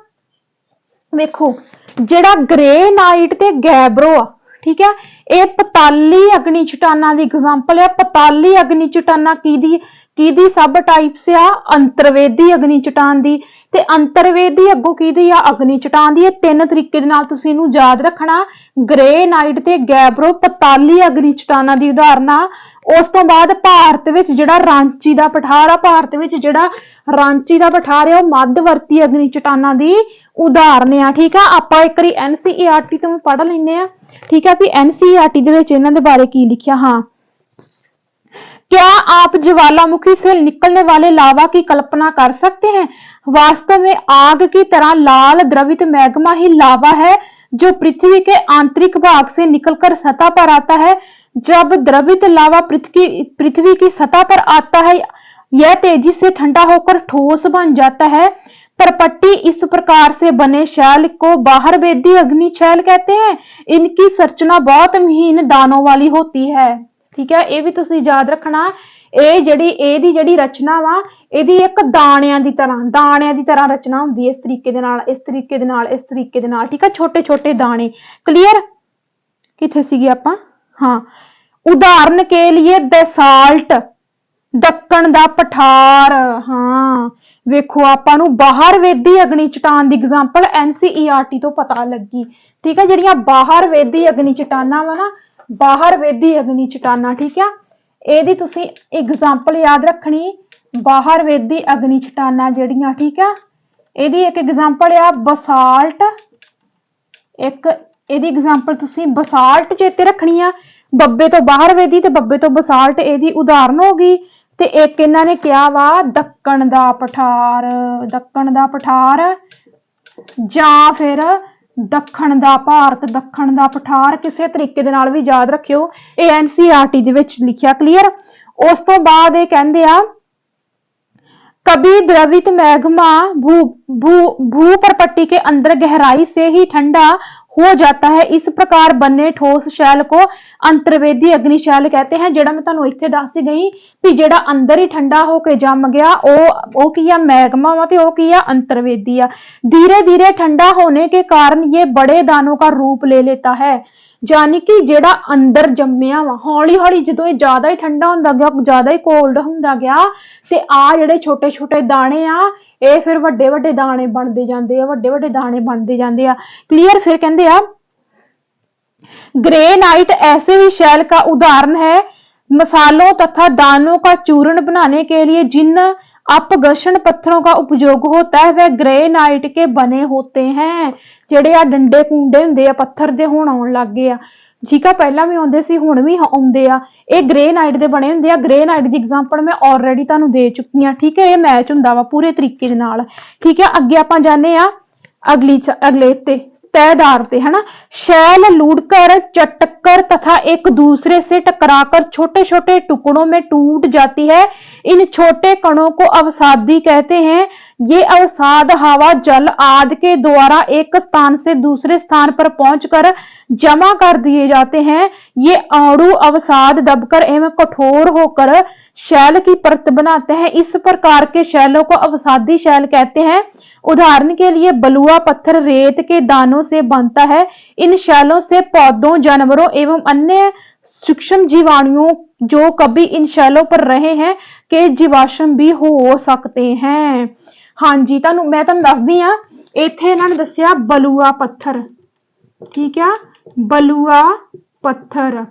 ਵੇਖੋ ਜਿਹੜਾ ਗ੍ਰੇਨਾਈਟ ਤੇ ਗੈਬਰੋ ਆ, ਠੀਕ ਹੈ, ਇਹ ਪਤਾਲੀ ਅਗਨੀ ਚਟਾਨਾਂ ਦੀ ਐਗਜ਼ਾਮਪਲ ਹੈ। ਪਤਾਲੀ ਅਗਨੀ ਚਟਾਨਾਂ ਕਿਹਦੀ ਸਬ ਟਾਈਪਸ ਆ, ਅੰਤਰਵੇਦੀ ਅਗਨੀ ਚਟਾਨ ਦੀ, ਤੇ ਅੰਤਰਵੇਦੀ ਅੱਗੋਂ ਕਿਹਦੀ ਆ, ਅਗਨੀ ਚਟਾਨ ਦੀ। ਇਹ ਤਿੰਨ ਤਰੀਕੇ ਦੇ ਨਾਲ ਤੁਸੀਂ ਇਹਨੂੰ ਯਾਦ ਰੱਖਣਾ, ਗ੍ਰੇਨਾਈਟ ਤੇ ਗੈਬਰੋ ਪਤਾਲੀ ਅਗਨੀ ਚਟਾਨਾਂ ਦੀ ਉਦਾਹਰਨ ਆ। ਉਸ ਤੋਂ ਬਾਅਦ ਭਾਰਤ ਵਿੱਚ ਜਿਹੜਾ ਰਾਂਚੀ ਦਾ ਪਠਾਰ ਆ, ਭਾਰਤ ਵਿੱਚ ਜਿਹੜਾ ਰਾਂਚੀ ਦਾ ਪਠਾਰ ਆ, ਉਹ ਮੱਧਵਰਤੀ ਅਗਨੀ ਚਟਾਨਾਂ ਦੀ ਉਦਾਹਰਨ ਆ। ਠੀਕ ਆ, ਆਪਾਂ ਇੱਕ ਵਾਰੀ NCERT ਤੋਂ ਪੜ੍ਹ ਲੈਂਦੇ ਆ। ठीक है, भी NCERT ਦੇ ਵਿੱਚ ਇਹਨਾਂ ਦੇ ਬਾਰੇ ਕੀ ਲਿਖਿਆ। हाँ, क्या आप ज्वालामुखी से निकलने वाले लावा की कल्पना कर सकते हैं? वास्तव में आग की तरह लाल द्रवित मैग्मा ही लावा है जो पृथ्वी के आंतरिक भाग से निकलकर सतह पर आता है। जब द्रवित लावा पृथ्वी की सतह पर आता है, यह तेजी से ठंडा होकर ठोस बन जाता है। परपट्टी इस प्रकार से बने शैल को बाहरवेदी अग्नि शैल कहते हैं। इनकी संरचना बहुत महीन दानों वाली होती है। ठीक है, ये भी तुसी याद रखना, ਇਹ ਜਿਹੜੀ ਰਚਨਾ ਵਾ, ਇਹਦੀ ਇੱਕ ਦਾਣਿਆਂ ਦੀ ਤਰ੍ਹਾਂ ਰਚਨਾ ਹੁੰਦੀ ਹੈ। ਇਸ ਤਰੀਕੇ ਦੇ ਨਾਲ, ਇਸ ਤਰੀਕੇ ਦੇ ਨਾਲ, ਇਸ ਤਰੀਕੇ ਦੇ ਨਾਲ। ਠੀਕ ਹੈ, ਛੋਟੇ ਛੋਟੇ ਦਾਣੇ। ਕਲੀਅਰ, ਕਿੱਥੇ ਸੀਗੇ ਆਪਾਂ। ਹਾਂ, ਉਦਾਹਰਨ ਕੇ ਲਈ ਬੈਸਾਲਟ, ਦੱਖਣ ਦਾ ਪਠਾਰ। ਹਾਂ, ਵੇਖੋ ਆਪਾਂ ਨੂੰ ਬਾਹਰਵੇਦੀ ਅਗਨੀ ਚਟਾਨ ਦੀ ਐਗਜ਼ਾਮਪਲ NCERT ਤੋਂ ਪਤਾ ਲੱਗੀ। ਠੀਕ ਹੈ, ਜਿਹੜੀਆਂ ਬਾਹਰਵੇਦੀ ਅਗਨੀ ਚਟਾਨਾਂ ਵਾ ਨਾ, ਬਾਹਰਵੇਦੀ ਅਗਨੀ ਚਟਾਨਾਂ, ਠੀਕ ਆ, ਇਹਦੀ ਤੁਸੀਂ ਐਗਜ਼ਾਮਪਲ ਯਾਦ ਰੱਖਣੀ, ਬਾਹਰਵੇਦੀ ਅਗਨੀ ਚਟਾਨਾਂ ਜਿਹੜੀਆਂ। ਠੀਕ ਆ, ਇਹਦੀ ਇੱਕ ਐਗਜ਼ਾਮਪਲ ਆ ਬਸਾਲਟ, ਇੱਕ ਇਹਦੀ ਐਗਜ਼ਾਮਪਲ ਤੁਸੀਂ ਬਸਾਲਟ ਚੇਤੇ ਰੱਖਣੀ ਆ। ਬੱਬੇ ਤੋਂ ਬਾਹਰਵੇਦੀ ਤੇ ਬੱਬੇ ਤੋਂ ਬਸਾਲਟ ਇਹਦੀ ਉਦਾਹਰਨ ਹੋ ਗਈ। ਤੇ ਇੱਕ ਇਹਨਾਂ ਨੇ ਕਿਹਾ ਵਾ ਦੱਖਣ ਦਾ ਪਠਾਰ, ਦੱਖਣ ਦਾ ਪਠਾਰ ਜਾਂ ਫਿਰ ਦੱਖਣ ਦਾ ਭਾਰਤ, ਦੱਖਣ ਦਾ ਪਠਾਰ, ਕਿਸੇ ਤਰੀਕੇ ਦੇ ਨਾਲ ਵੀ ਯਾਦ ਰੱਖਿਓ। ਇਹ NCERT ਦੇ ਵਿੱਚ ਲਿਖਿਆ। ਕਲੀਅਰ। ਉਸ ਤੋਂ ਬਾਅਦ ਇਹ ਕਹਿੰਦੇ ਆ कभी द्रवित मैग्मा भू परपट्टी के अंदर गहराई से ही ठंडा हो जाता है। इस प्रकार बने ठोस शैल को अंतर्वेदी अग्नि शैल कहते हैं। ਜਿਹੜਾ ਮੈਂ ਤੁਹਾਨੂੰ ਇੱਥੇ ਦੱਸ ਹੀ ਗਈ ਵੀ ਜਿਹੜਾ ਅੰਦਰ ਹੀ ਠੰਡਾ ਹੋ ਕੇ ਜੰਮ ਗਿਆ ਉਹ ਕੀ ਆ, मैग्मा वा, ਤੇ ਉਹ ਕੀ ਆ, अंतर्वेदी आ। धीरे धीरे ठंडा होने के कारण ये बड़े दानों का रूप ले लेता है। यानी कि ਜਿਹੜਾ ਅੰਦਰ ਜੰਮਿਆ ਵਾ, ਹੌਲੀ ਹੌਲੀ ਜਦੋਂ ਇਹ ਜ਼ਿਆਦਾ ਹੀ ਠੰਡਾ ਹੁੰਦਾ ਗਿਆ, ਜ਼ਿਆਦਾ ਹੀ ਕੋਲਡ ਹੁੰਦਾ ਗਿਆ, ਤੇ ਆ ਜਿਹੜੇ ਛੋਟੇ ਛੋਟੇ ਦਾਣੇ ਆ, ਇਹ ਫਿਰ ਵੱਡੇ ਵੱਡੇ ਦਾਣੇ ਬਣਦੇ ਜਾਂਦੇ ਆ, ਵੱਡੇ ਵੱਡੇ ਦਾਣੇ ਬਣਦੇ ਜਾਂਦੇ ਆ। क्लियर। फिर कहते हैं ग्रेनाइट ऐसे ही शैल का उदाहरण है। मसालों तथा दानों का चूर्ण बनाने के लिए जिन अपघर्षण पत्थरों का उपयोग होता है वह ग्रेनाइट के बने होते हैं। ਜਿਹੜੇ ਆ ਡੰਡੇ ਕੁੰਡੇ ਹੁੰਦੇ ਆ ਪੱਥਰ ਦੇ, ਹੁਣ ਆਉਣ ਲੱਗ ਗਏ ਆ। ਠੀਕ ਆ, ਪਹਿਲਾਂ ਵੀ ਆਉਂਦੇ ਸੀ, ਹੁਣ ਵੀ ਆਉਂਦੇ ਆ। ਇਹ ਗ੍ਰੇਨਾਈਟ ਦੇ ਬਣੇ ਹੁੰਦੇ ਆ। ਗ੍ਰੇਨਾਈਟ ਦੀ ਐਗਜ਼ਾਮਪਲ ਮੈਂ ਆਲਰੇਡੀ ਤੁਹਾਨੂੰ ਦੇ ਚੁੱਕੀ ਆ। ਠੀਕ ਹੈ, ਇਹ ਮੈਚ ਹੁੰਦਾ ਵਾ ਪੂਰੇ ਤਰੀਕੇ ਦੇ ਨਾਲ। ਠੀਕ ਹੈ, ਅੱਗੇ ਆਪਾਂ ਜਾਣੇ ਆ अगले तयदार पे, है ना। शैल लूटकर, चटकर तथा एक दूसरे से टकराकर छोटे छोटे टुकड़ों में टूट जाती है। इन छोटे कणों को अवसादी कहते हैं। ये अवसाद हवा, जल आदि के द्वारा एक स्थान से दूसरे स्थान पर पहुंचकर जमा कर दिए जाते हैं। ये अणु अवसाद दबकर एवं कठोर होकर शैल की परत बनाते हैं। इस प्रकार के शैलों को अवसादी शैल कहते हैं। उदाहरण के लिए बलुआ पत्थर रेत के दानों से बनता है। इन शैलों से पौधों, जानवरों एवं अन्य सूक्ष्म जीवाणुओं जो कभी इन शैलों पर रहे हैं के जीवाश्म भी हो सकते हैं। हाँ जी, मैं तुहानू दसदी हां ਇੱਥੇ ਇਹਨਾਂ ਨੇ ਦੱਸਿਆ ਬਲੂਆ ਪੱਥਰ, ਠੀਕ ਆ, ਬਲੂਆ ਪੱਥਰ,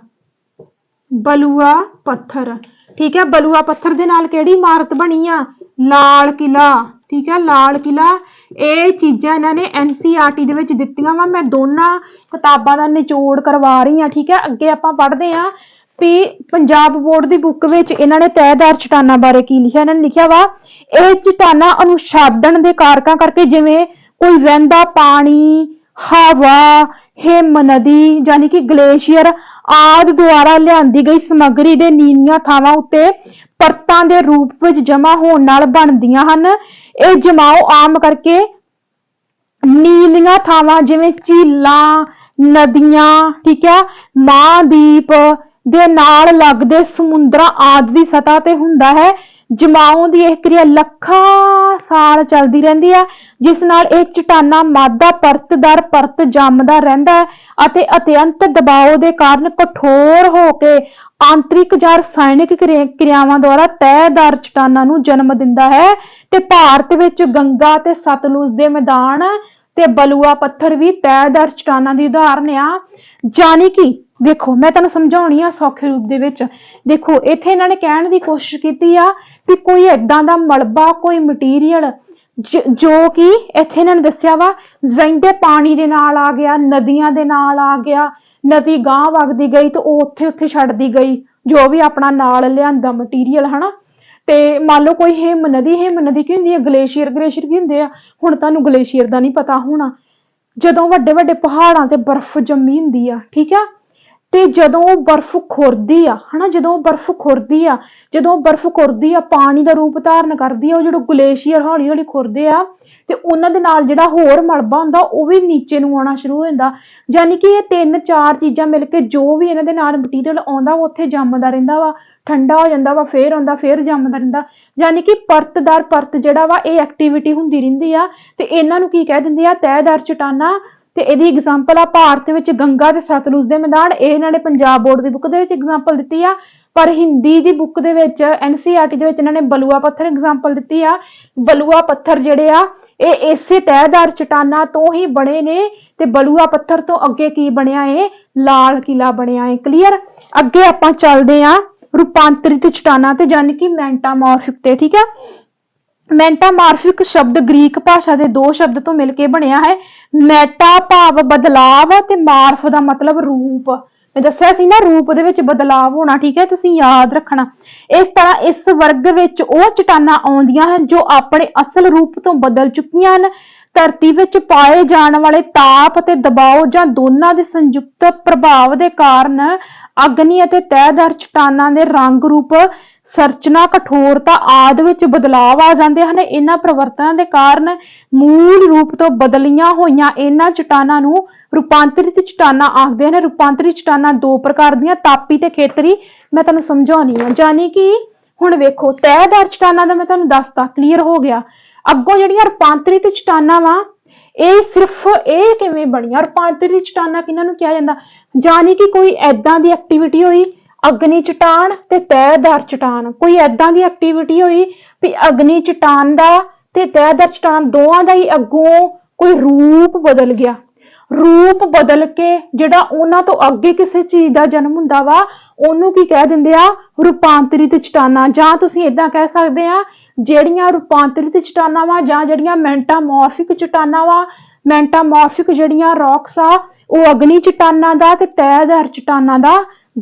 ਬਲੂਆ ਪੱਥਰ, ਠੀਕ ਹੈ। ਬਲੂਆ ਪੱਥਰ ਦੇ ਨਾਲ ਕਿਹੜੀ ਇਮਾਰਤ ਬਣੀ ਆ? ਲਾਲ ਕਿਲਾ, ਠੀਕ ਹੈ, ਲਾਲ ਕਿਲਾ। ਇਹ ਚੀਜ਼ਾਂ ਇਹਨਾਂ ਨੇ NCERT ਦੇ ਵਿੱਚ ਦਿੱਤੀਆਂ ਵਾ। ਮੈਂ ਦੋਨਾਂ ਕਿਤਾਬਾਂ ਦਾ ਨਿਚੋੜ ਕਰਵਾ ਰਹੀ ਹਾਂ, ਠੀਕ ਹੈ। ਅੱਗੇ ਆਪਾਂ ਪੜ੍ਹਦੇ ਹਾਂ ਵੀ ਪੰਜਾਬ ਬੋਰਡ ਦੀ ਬੁੱਕ ਵਿੱਚ ਇਹਨਾਂ ਨੇ ਤਹਿਦਾਰ ਚਟਾਨਾਂ ਬਾਰੇ ਕੀ ਲਿਖਿਆ। ਇਹਨਾਂ ਨੇ ਲਿਖਿਆ ਵਾ ਇਹ ਚਟਾਨਾਂ ਅਨੁਛਾਦਨ ਦੇ ਕਾਰਕਾਂ ਕਰਕੇ, ਜਿਵੇਂ ਕੋਈ ਵਹਿੰਦਾ ਪਾਣੀ, ਹਵਾ, ਹਿਮ ਨਦੀ ਯਾਨੀ ਕਿ ਗਲੇਸ਼ੀਅਰ ਆਦਿ ਦੁਆਰਾ ਲਿਆਂਦੀ ਗਈ ਸਮੱਗਰੀ ਦੇ ਨੀਵੀਆਂ ਥਾਵਾਂ ਉੱਤੇ ਪਰਤਾਂ ਦੇ ਰੂਪ ਵਿੱਚ ਜਮਾ ਹੋਣ ਨਾਲ ਬਣਦੀਆਂ ਹਨ। ਇਹ ਜਮਾਓ ਆਮ ਕਰਕੇ ਨੀਵੀਆਂ ਥਾਵਾਂ ਜਿਵੇਂ ਝੀਲਾਂ, ਨਦੀਆਂ, ਠੀਕ ਹੈ, ਮਹਾਂਦੀਪ ਦੇ ਨਾਲ ਲੱਗਦੇ ਸਮੁੰਦਰਾਂ ਆਦਿ ਦੀ ਸਤ੍ਹਾ ਤੇ ਹੁੰਦਾ ਹੈ। ਜਮਾਓ ਦੀ ਇਹ ਕਿਰਿਆ ਲੱਖਾਂ ਸਾਲ ਚੱਲਦੀ ਰਹਿੰਦੀ ਹੈ, ਜਿਸ ਨਾਲ ਇਹ ਚਟਾਨਾਂ ਮਾਦਾ ਪਰਤ ਦਰ ਪਰਤ ਜੰਮਦਾ ਰਹਿੰਦਾ ਹੈ ਅਤੇ ਅਤਿਅੰਤ ਦਬਾਅ ਦੇ ਕਾਰਨ ਕਠੋਰ ਹੋ ਕੇ ਆਂਤਰਿਕ ਜਾਂ ਰਸਾਇਣਿਕ ਕਿਰਿਆਵਾਂ ਦੁਆਰਾ ਤਹਿਦਾਰ ਚਟਾਨਾਂ ਨੂੰ ਜਨਮ ਦਿੰਦਾ ਹੈ। ਤੇ ਭਾਰਤ ਵਿੱਚ ਗੰਗਾ ਤੇ ਸਤਲੁਜ ਦੇ ਮੈਦਾਨ ਤੇ ਬਲੂਆ ਪੱਥਰ ਵੀ ਤਹਿਦਾਰ ਚਟਾਨਾਂ ਦੀ ਉਦਾਹਰਨ ਆ। ਜਾਨੀ ਕਿ ਦੇਖੋ ਮੈਂ ਤੁਹਾਨੂੰ ਸਮਝਾਉਣੀ ਆ ਸੌਖੇ ਰੂਪ ਦੇ ਵਿੱਚ। ਦੇਖੋ ਇੱਥੇ ਇਹਨਾਂ ਨੇ ਕਹਿਣ ਦੀ ਕੋਸ਼ਿਸ਼ ਕੀਤੀ ਆ ਕਿ ਕੋਈ ਏਦਾਂ ਦਾ ਮਲਬਾ, ਕੋਈ ਮਟੀਰੀਅਲ ਜੋ ਕਿ ਇੱਥੇ ਇਹਨਾਂ ਨੇ ਦੱਸਿਆ ਵਾ ਵਹਿੰਦੇ ਪਾਣੀ ਦੇ ਨਾਲ ਆ ਗਿਆ, ਨਦੀਆਂ ਦੇ ਨਾਲ ਆ ਗਿਆ, ਨਦੀ ਗਾਂਹ ਵਗਦੀ ਗਈ ਤੇ ਉਹ ਉੱਥੇ ਛੱਡਦੀ ਗਈ ਜੋ ਵੀ ਆਪਣਾ ਨਾਲ ਲਿਆਂਦਾ ਮਟੀਰੀਅਲ, ਹਨਾ। ਤੇ ਮੰਨ ਲਓ ਕੋਈ ਹਿਮ ਨਦੀ ਕੀ ਹੁੰਦੀ ਹੈ? ਗਲੇਸ਼ੀਅਰ ਕੀ ਹੁੰਦੇ ਆ? ਹੁਣ ਤੁਹਾਨੂੰ ਗਲੇਸ਼ੀਅਰ ਦਾ ਨਹੀਂ ਪਤਾ ਹੋਣਾ। ਜਦੋਂ ਵੱਡੇ ਵੱਡੇ ਪਹਾੜਾਂ ਤੇ ਬਰਫ਼ ਜੰਮੀ ਹੁੰਦੀ ਆ, ਠੀਕ ਆ, ਤੇ ਜਦੋਂ ਉਹ ਬਰਫ਼ ਖੁਰਦੀ ਆ, ਹਨਾ, ਜਦੋਂ ਉਹ ਬਰਫ਼ ਖੁਰਦੀ ਆ ਪਾਣੀ ਦਾ ਰੂਪ ਧਾਰਨ ਕਰਦੀ ਆ, ਉਹ ਜਦੋਂ ਗਲੇਸ਼ੀਅਰ ਹੌਲੀ ਹੌਲੀ ਖੁਰਦੇ ਆ ਤੇ ਉਹਨਾਂ ਦੇ ਨਾਲ ਜਿਹੜਾ ਹੋਰ ਮਲਬਾ ਹੁੰਦਾ ਉਹ ਵੀ ਨੀਚੇ ਨੂੰ ਆਉਣਾ ਸ਼ੁਰੂ ਹੋ ਜਾਂਦਾ। ਯਾਨੀ ਕਿ ਇਹ 3-4 ਚੀਜ਼ਾਂ ਮਿਲ ਕੇ ਜੋ ਵੀ ਇਹਨਾਂ ਦੇ ਨਾਲ ਮਟੀਰੀਅਲ ਆਉਂਦਾ ਉਹ ਉੱਥੇ ਜੰਮਦਾ ਰਹਿੰਦਾ ਵਾ, ਠੰਡਾ ਹੋ ਜਾਂਦਾ ਵਾ, ਫੇਰ ਆਉਂਦਾ, ਫੇਰ ਜੰਮਦਾ ਰਹਿੰਦਾ। ਯਾਨੀ ਕਿ ਪਰਤ ਦਰ ਪਰਤ ਜਿਹੜਾ ਵਾ ਇਹ ਐਕਟੀਵਿਟੀ ਹੁੰਦੀ ਰਹਿੰਦੀ ਆ ਤੇ ਇਹਨਾਂ ਨੂੰ ਕੀ ਕਹਿ ਦਿੰਦੇ ਆ? ਤਹਿਦਾਰ ਚਟਾਨਾਂ। ਤੇ ਇਹਦੀ ਐਗਜ਼ਾਮਪਲ ਆ ਭਾਰਤ ਵਿੱਚ ਗੰਗਾ ਤੇ ਸਤਲੁਜ ਦੇ ਮੈਦਾਨ। ਇਹ ਇਹਨਾਂ ਨੇ ਪੰਜਾਬ ਬੋਰਡ ਦੀ ਬੁੱਕ ਦੇ ਵਿੱਚ ਐਗਜ਼ਾਮਪਲ ਦਿੱਤੀ ਆ, ਪਰ ਹਿੰਦੀ ਦੀ ਬੁੱਕ ਦੇ ਵਿੱਚ NCERT ਦੇ ਵਿੱਚ ਇਹਨਾਂ ਨੇ ਬਲੂਆ ਪੱਥਰ ਐਗਜ਼ਾਮਪਲ ਦਿੱਤੀ ਆ। ਬਲੂਆ ਪੱਥਰ ਜਿਹੜੇ ਆ ਇਹ ਇਸੇ ਤਹਿਦਾਰ ਚਟਾਨਾਂ ਤੋਂ ਹੀ ਬਣੇ ਨੇ ਤੇ ਬਲੂਆ ਪੱਥਰ ਤੋਂ ਅੱਗੇ ਕੀ ਬਣਿਆ? ਇਹ ਲਾਲ ਕਿਲਾ ਬਣਿਆ ਹੈ। ਕਲੀਅਰ? ਅੱਗੇ ਆਪਾਂ ਚੱਲਦੇ ਆ ਰੂਪਾਂਤਰਿਤ ਚਟਾਨਾਂ ਤੇ, ਯਾਨੀ ਕਿ ਮੈਂਟਾਮੋਰਫਿਕ ਤੇ, ਠੀਕ ਹੈ। ਮੈਂਟਾਮੋਰਫਿਕ ਸ਼ਬਦ ਗ੍ਰੀਕ ਭਾਸ਼ਾ ਦੇ 2 ਸ਼ਬਦ ਤੋਂ ਮਿਲ ਕੇ ਬਣਿਆ ਹੈ। ਮੈਟਾ ਭਾਵ ਬਦਲਾਵ ਤੇ ਮਾਰਫ ਦਾ ਮਤਲਬ ਰੂਪ। ਮੈਂ ਦੱਸਿਆ ਸੀ ਨਾ ਰੂਪ ਦੇ ਵਿੱਚ ਬਦਲਾਵ ਹੋਣਾ, ਠੀਕ ਹੈ, ਤੁਸੀਂ ਯਾਦ ਰੱਖਣਾ। ਇਸ ਤਰ੍ਹਾਂ ਇਸ ਵਰਗ ਵਿੱਚ ਉਹ ਚਟਾਨਾਂ ਆਉਂਦੀਆਂ ਹਨ ਜੋ ਆਪਣੇ ਅਸਲ ਰੂਪ ਤੋਂ ਬਦਲ ਚੁੱਕੀਆਂ ਹਨ। ਧਰਤੀ ਵਿੱਚ ਪਾਏ ਜਾਣ ਵਾਲੇ ਤਾਪ ਤੇ ਦਬਾਅ ਜਾਂ ਦੋਨਾਂ ਦੇ ਸੰਯੁਕਤ ਪ੍ਰਭਾਵ ਦੇ ਕਾਰਨ ਅਗਨੀ ਅਤੇ ਤਹਿਦਾਰ ਚਟਾਨਾਂ ਦੇ ਰੰਗ ਰੂਪ, ਸੰਰਚਨਾ, ਕਠੋਰਤਾ ਆਦਿ ਵਿੱਚ ਬਦਲਾਵ ਆ ਜਾਂਦੇ ਹਨ। ਇਹਨਾਂ ਪਰਿਵਰਤਨਾਂ ਦੇ ਕਾਰਨ ਮੂਲ ਰੂਪ ਤੋਂ ਬਦਲੀਆਂ ਹੋਈਆਂ ਇਹਨਾਂ ਚਟਾਨਾਂ ਨੂੰ ਰੂਪਾਂਤਰਿਤ ਚਟਾਨਾਂ ਆਖਦੇ ਹਨ। ਰੂਪਾਂਤਰਿਤ ਚਟਾਨਾਂ 2 ਪ੍ਰਕਾਰ ਦੀਆਂ, ਤਾਪੀ ਤੇ ਖੇਤਰੀ। ਮੈਂ ਤੁਹਾਨੂੰ ਸਮਝਾਉਣੀ ਆ। ਯਾਨੀ ਕਿ ਹੁਣ ਵੇਖੋ ਤਹਿਦਾਰ ਚਟਾਨਾਂ ਦਾ ਮੈਂ ਤੁਹਾਨੂੰ ਦੱਸਤਾ, ਕਲੀਅਰ ਹੋ ਗਿਆ। ਅੱਗੋਂ ਜਿਹੜੀਆਂ ਰੂਪਾਂਤਰਿਤ ਚਟਾਨਾਂ ਵਾ ਇਹ ਸਿਰਫ ਇਹ ਕਿਵੇਂ ਬਣੀਆਂ? ਰੂਪਾਂਤਰਿਤ ਚਟਾਨਾਂ ਕਿਹਨਾਂ ਨੂੰ ਕਿਹਾ ਜਾਂਦਾ? ਯਾਨੀ ਕਿ ਕੋਈ ਐਦਾਂ ਦੀ ਐਕਟੀਵਿਟੀ ਹੋਈ, ਅਗਨੀ ਚਟਾਨ ਤੇ ਤਹਿਦਾਰ ਚਟਾਨ, ਕੋਈ ਐਦਾਂ ਦੀ ਐਕਟੀਵਿਟੀ ਹੋਈ ਵੀ ਅਗਨੀ ਚਟਾਨ ਦਾ ਤੇ ਤਹਿਦਾਰ ਚਟਾਨ ਦੋਵਾਂ ਦਾ ਹੀ ਅੱਗੋਂ ਕੋਈ ਰੂਪ ਬਦਲ ਗਿਆ। ਰੂਪ ਬਦਲ ਕੇ ਜਿਹੜਾ ਉਹਨਾਂ ਤੋਂ ਅੱਗੇ ਕਿਸੇ ਚੀਜ਼ ਦਾ ਜਨਮ ਹੁੰਦਾ ਵਾ ਉਹਨੂੰ ਕੀ ਕਹਿ ਦਿੰਦੇ ਆ? ਰੂਪਾਂਤਰਿਤ ਚਟਾਨਾਂ। ਜਾਂ ਤੁਸੀਂ ਏਦਾਂ ਕਹਿ ਸਕਦੇ ਆ ਜਿਹੜੀਆਂ ਰੂਪਾਂਤਰਿਤ ਚਟਾਨਾਂ ਵਾ ਜਾਂ ਜਿਹੜੀਆਂ ਮੈਂਟਾਮੋਰਫਿਕ ਚਟਾਨਾਂ ਵਾ, ਮੈਂਟਾਮੋਰਫਿਕ ਜਿਹੜੀਆਂ ਰੌਕਸ ਆ ਉਹ ਅਗਨੀ ਚਟਾਨਾਂ ਦਾ ਤੇ ਤਹਿਦਾਰ ਚਟਾਨਾਂ ਦਾ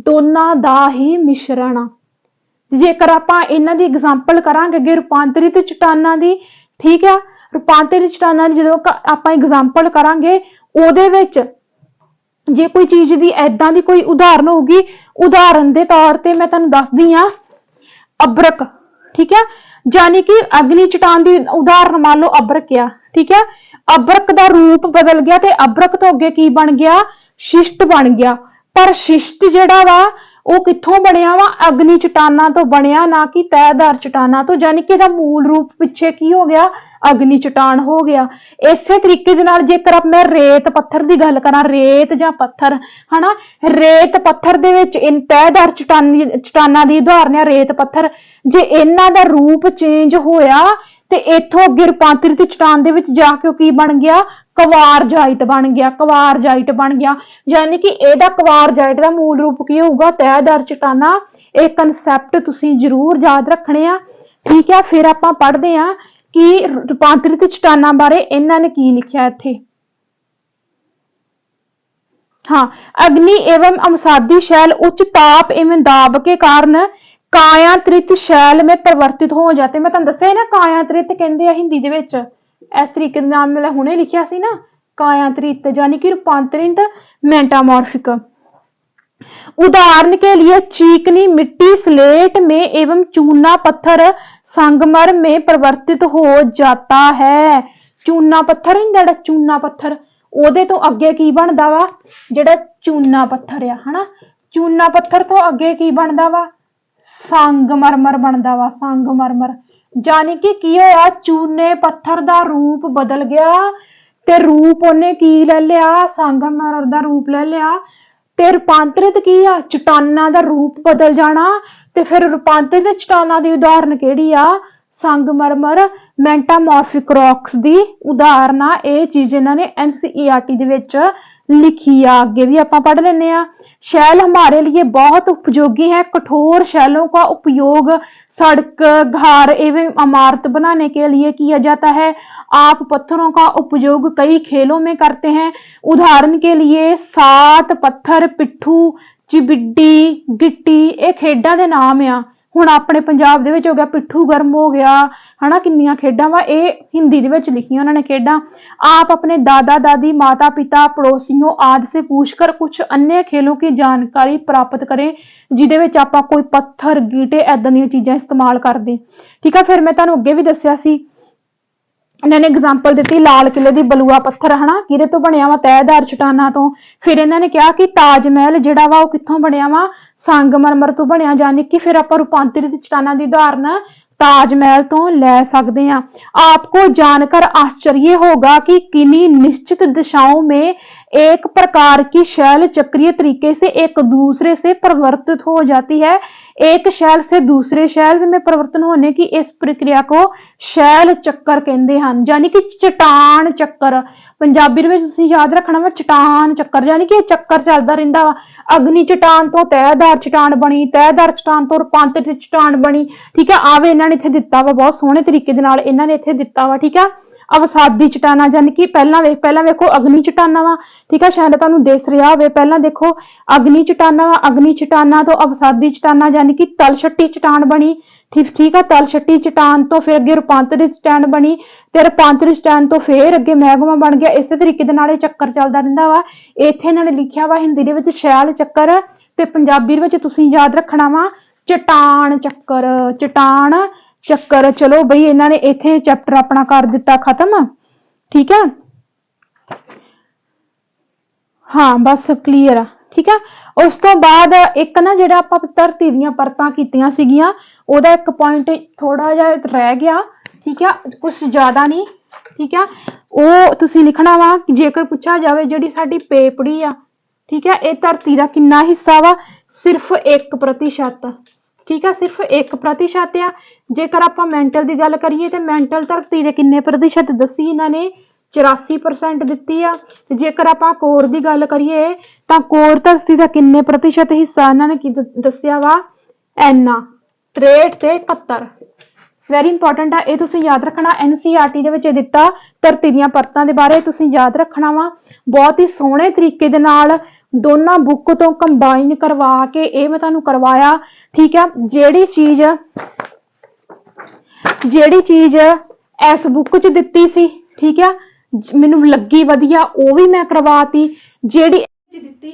ਦੋਨਾਂ ਦਾ ਹੀ ਮਿਸ਼ਰਣ ਆ। ਜੇਕਰ ਆਪਾਂ ਇਹਨਾਂ ਦੀ ਐਗਜ਼ਾਮਪਲ ਕਰਾਂਗੇ ਅੱਗੇ ਰੂਪਾਂਤਰਿਤ ਚਟਾਨਾਂ ਦੀ, ਠੀਕ ਆ, ਰੂਪਾਂਤਰਿਤ ਚਟਾਨਾਂ ਦੀ ਜਦੋਂ ਆਪਾਂ ਐਗਜ਼ਾਮਪਲ ਕਰਾਂਗੇ ਉਹਦੇ ਵਿੱਚ ਜੇ ਕੋਈ ਚੀਜ਼ ਦੀ ਐਦਾਂ ਦੀ ਕੋਈ ਉਦਾਹਰਨ ਹੋਊਗੀ, ਉਦਾਹਰਨ ਦੇ ਤੌਰ ਤੇ ਮੈਂ ਤੁਹਾਨੂੰ ਦੱਸਦੀ ਆ ਅਬਰਕ, ਠੀਕ ਹੈ। ਯਾਨੀ ਕਿ ਅਗਨੀ ਚਟਾਨ ਦੀ ਉਦਾਹਰਨ ਮੰਨ ਲਓ ਅਬਰਕ ਆ, ਠੀਕ ਹੈ। ਅਬਰਕ ਦਾ ਰੂਪ ਬਦਲ ਗਿਆ ਤੇ ਅਬਰਕ ਤੋਂ ਅੱਗੇ ਕੀ ਬਣ ਗਿਆ? ਸ਼ਿਸ਼ਟ ਬਣ ਗਿਆ। ਪਰ ਸ਼ਿਸ਼ਟ ਜਿਹੜਾ ਵਾ ਉਹ ਕਿੱਥੋਂ ਬਣਿਆ ਵਾ? ਅਗਨੀ ਚਟਾਨਾਂ ਤੋਂ ਬਣਿਆ, ਨਾ ਕਿ ਤਹਿਦਾਰ ਚਟਾਨਾਂ ਤੋਂ। ਯਾਨੀ ਕਿ ਇਹਦਾ ਮੂਲ ਰੂਪ ਪਿੱਛੇ ਕੀ ਹੋ ਗਿਆ? ਅਗਨੀ ਚਟਾਨ ਹੋ ਗਿਆ। ਇਸੇ ਤਰੀਕੇ ਦੇ ਨਾਲ ਜੇਕਰ ਮੈਂ ਰੇਤ ਪੱਥਰ ਦੀ ਗੱਲ ਕਰਾਂ, ਰੇਤ ਜਾਂ ਪੱਥਰ, ਹਨਾ, ਰੇਤ ਪੱਥਰ ਦੇ ਵਿੱਚ ਤਹਿਦਾਰ ਚਟਾਨਾਂ ਦੀ ਉਦਾਹਰਨ ਹੈ ਰੇਤ ਪੱਥਰ। ਜੇ ਇਹਨਾਂ ਦਾ ਰੂਪ ਚੇਂਜ ਹੋਇਆ ਤੇ ਇੱਥੋਂ ਅੱਗੇ ਰੂਪਾਂਤਰਿਤ ਚਟਾਨ ਦੇ ਵਿੱਚ ਜਾ ਕੇ ਉਹ ਕੀ ਬਣ ਗਿਆ, ਕਵਾਰਜਾਈਟ ਬਣ ਗਿਆ, ਕਵਾਰਜਾਈਟ ਬਣ ਗਿਆ। ਯਾਨੀ ਕਿ ਇਹਦਾ ਕਵਾਰਜਾਈਟ ਦਾ ਮੂਲ ਰੂਪ ਕੀ ਹੋਊਗਾ, ਤਹਿਦਰ ਚਟਾਨਾ। ਇਹ ਕਨਸੈਪਟ ਤੁਸੀਂ ਜ਼ਰੂਰ ਯਾਦ ਰੱਖਣੇ ਆ, ਠੀਕ ਹੈ। ਫਿਰ ਆਪਾਂ ਪੜ੍ਹਦੇ ਆ ਕਿ ਰੂਪਾਂਤਰਿਤ ਚਟਾਨਾਂ ਬਾਰੇ ਇਹਨਾਂ ਨੇ ਕੀ ਲਿਖਿਆ ਇੱਥੇ। हाँ, अग्नि एवं अवसादी शैल उच्च ताप एवं दाब के कारण कायांतरित शैल में परिवर्तित हो जाते। मैं तुहानू दस्सिया ना कायांतरित कहंदे आ हिंदी दे विच, इस तरीके दे नाम मैं हुणे लिखिया सी ना, कायांतरित यानी कि रूपांतरित मेटामॉर्फिक। उदाहरण के लिए चीकनी मिट्टी स्लेट में एवं चूना पत्थर संगमर में परिवर्तित हो जाता है। चूना पत्थर जिहड़ा चूना पत्थर ਉਹਦੇ ਤੋਂ ਅੱਗੇ ਕੀ ਬਣਦਾ ਵਾ, ਜਿਹੜਾ ਚੂਨਾ ਪੱਥਰ ਆ ਹਨਾ, ਚੂਨਾ ਪੱਥਰ ਤੋਂ ਅੱਗੇ ਕੀ ਬਣਦਾ ਵਾ, ਸੰਗਮਰਮਰ ਬਣਦਾ ਵਾ, ਸੰਗਮਰਮਰ। ਜਾਨੀ ਕਿ ਕੀ ਹੋਇਆ, ਚੂਨੇ ਪੱਥਰ ਦਾ ਰੂਪ ਬਦਲ ਗਿਆ ਤੇ ਰੂਪ ਉਹਨੇ ਕੀ ਲੈ ਲਿਆ, ਸੰਗਮਰਮਰ ਦਾ ਰੂਪ ਲੈ ਲਿਆ ਤੇ ਰੂਪਾਂਤਰਿਤ ਕੀ ਆ, ਚਟਾਨਾਂ ਦਾ ਰੂਪ ਬਦਲ ਜਾਣਾ। ਤੇ ਫਿਰ ਰੂਪਾਂਤਰਿਤ ਚਟਾਨਾਂ ਦੀ ਉਦਾਹਰਨ ਕਿਹੜੀ ਆ, ਸੰਗਮਰਮਰ ਮੈਟਾਮॉर्फिक रॉक्स ਦੀ ਉਦਾਹਰਨ ਆ। ਇਹ ਚੀਜ਼ ਇਹਨਾਂ ਨੇ NCERT ਦੇ ਵਿੱਚ लिखी आ। आगे भी आप पढ़ लेने आ। शैल हमारे लिए बहुत उपयोगी है। कठोर शैलों का उपयोग सड़क, घर एवं इमारत बनाने के लिए किया जाता है। आप पत्थरों का उपयोग कई खेलों में करते हैं। उदाहरण के लिए सात पत्थर, पिट्ठू, चिबिड्डी, गिट्टी, ये खेडा दे नाम आ। ਹੁਣ ਆਪਣੇ ਪੰਜਾਬ ਦੇ ਵਿੱਚ ਹੋ ਗਿਆ ਪਿੱਠੂ ਗਰਮ ਹੋ ਗਿਆ ਹਨਾ, ਕਿੰਨੀਆਂ ਖੇਡਾਂ ਵਾ, ਇਹ ਹਿੰਦੀ ਦੇ ਵਿੱਚ ਲਿਖੀਆਂ ਉਹਨਾਂ ਨੇ ਖੇਡਾਂ। आप अपने दादा दादी, माता पिता, पड़ोसियों आदि से पूछकर कुछ अन्य खेलों की जानकारी प्राप्त करें ਜਿਹਦੇ ਵਿੱਚ ਆਪਾਂ ਕੋਈ ਪੱਥਰ, ਗੀਟੇ ਐਦਾਂ ਦੀਆਂ ਚੀਜ਼ਾਂ ਇਸਤੇਮਾਲ ਕਰਦੇ। ਠੀਕ ਆ, ਫਿਰ ਮੈਂ ਤੁਹਾਨੂੰ ਅੱਗੇ ਵੀ ਦੱਸਿਆ ਸੀ, ਇਹਨਾਂ ਨੇ ਐਗਜ਼ਾਮਪਲ ਦਿੱਤੀ ਲਾਲ ਕਿਲੇ ਦੀ ਬਲੂਆ ਪੱਥਰ ਹਨਾ, ਕਿਹਦੇ ਤੋਂ ਬਣਿਆ ਵਾ, ਤਹਿਦਾਰ ਚਟਾਨਾਂ ਤੋਂ। ਫਿਰ ਇਹਨਾਂ ਨੇ ਕਿਹਾ ਕਿ ਤਾਜ ਮਹਿਲ ਜਿਹੜਾ ਵਾ ਉਹ ਕਿੱਥੋਂ ਬਣਿਆ ਵਾ, ਸੰਗਮਰਮਰ ਤੋਂ ਬਣਿਆ। ਜਾਨੀ ਕਿ ਫਿਰ ਆਪਾਂ ਰੂਪਾਂਤਰਿਤ ਚਟਾਨਾਂ ਦੀ ਉਦਾਹਰਨ ताजमहल तो ले सकते हैं। आपको जानकर आश्चर्य होगा कि किन्हीं निश्चित दिशाओं में एक प्रकार की शैल चक्रीय तरीके से एक दूसरे से परिवर्तित हो जाती है। एक शैल से दूसरे शैल में परिवर्तन होने की इस प्रक्रिया को शैल चक्कर कहते हैं, यानी कि चट्टान चक्कर। पंजाबी में तुसीं याद रखना वा, चट्टान चक्कर यानी कि चक्कर चलता रहिंदा वा। अग्नि चट्टान तो तहदार चट्टान बनी, तहदार चट्टान तो रूपांतरित चट्टान बनी। ठीक है, आवे इन्हां ने इत्थे दित्ता वा, बहुत सोहणे तरीके दे नाल इन्हां ने इत्थे दित्ता वा। ठीक है, अवसादी चट्टाना यानी कि पहला वेखो अग्नि चट्टाना वा। ठीक है, शायद तुहानूं दिस रिहा होवे, पहला देखो अग्नि चट्टाना वा, अग्नि चट्टाना तो अवसादी चट्टाना यानी कि तलछट्टी चट्टान बनी। ठीक है, तलछट्टी चट्टान तो फिर अगे रूपांतरित चट्टान बनी ते रूपांतरित चट्टान तो फिर अगे मैगमा बन गया। इस तरीके दे नाल चक्कर चलदा रहिंदा वा। इत्थे इन्हां ने लिखिया वा हिंदी दे विच शैल चक्कर ते पंजाबी दे विच तुसीं याद रखना वा चट्टान चक्कर, चट्टान चक्कर। चलो बई इन्हां ने इत्थे चैप्टर अपना कर दिता खत्म। ठीक है, हाँ बस क्लीयर आ। ठीक है, उस तो बाद एक ना जिहड़ा आपां धरती दीयां परतां कीतियां सीगीआं ओहदा एक पॉइंट थोड़ा जिहा रह गया। ठीक है, कुछ ज्यादा नहीं। ठीक है, वो तुसीं लिखना वा जेकर पूछा जावे जिहड़ी साडी पेपड़ी आ, ठीक है, ये धरती दा किन्ना हिस्सा वा, सिर्फ 1%। ठीक है, सिर्फ 1% आ। जेकर आपां मैंटल की गल करिए तो मैंटल धरती के किन्ने प्रतिशत दसी इन्हां ने 84% दित्ती आ। जेकर आपां कोर की गल करिए तो कोर धरती का किन्ने प्रतिशत हिस्सा इन्हां ने दस्सिया वा, इन्ना 63 ते 71। वेरी इंपॉर्टेंट है, ये तुसीं याद रखना। NCERT दे विच दित्ता धरती दीयां परतां दे बारे तुसीं याद रखना वा। बहुत ही सोहणे तरीके दे नाल दोनों बुक तो कंबाइन करवा के ये मैं तुहानूं करवाया। ठीक है, जेड़ी चीज इस बुक च दित्ती सी, ठीक है, मैनूं लगी वधिया वो भी मैं करवाती। जेड़ी दित्ती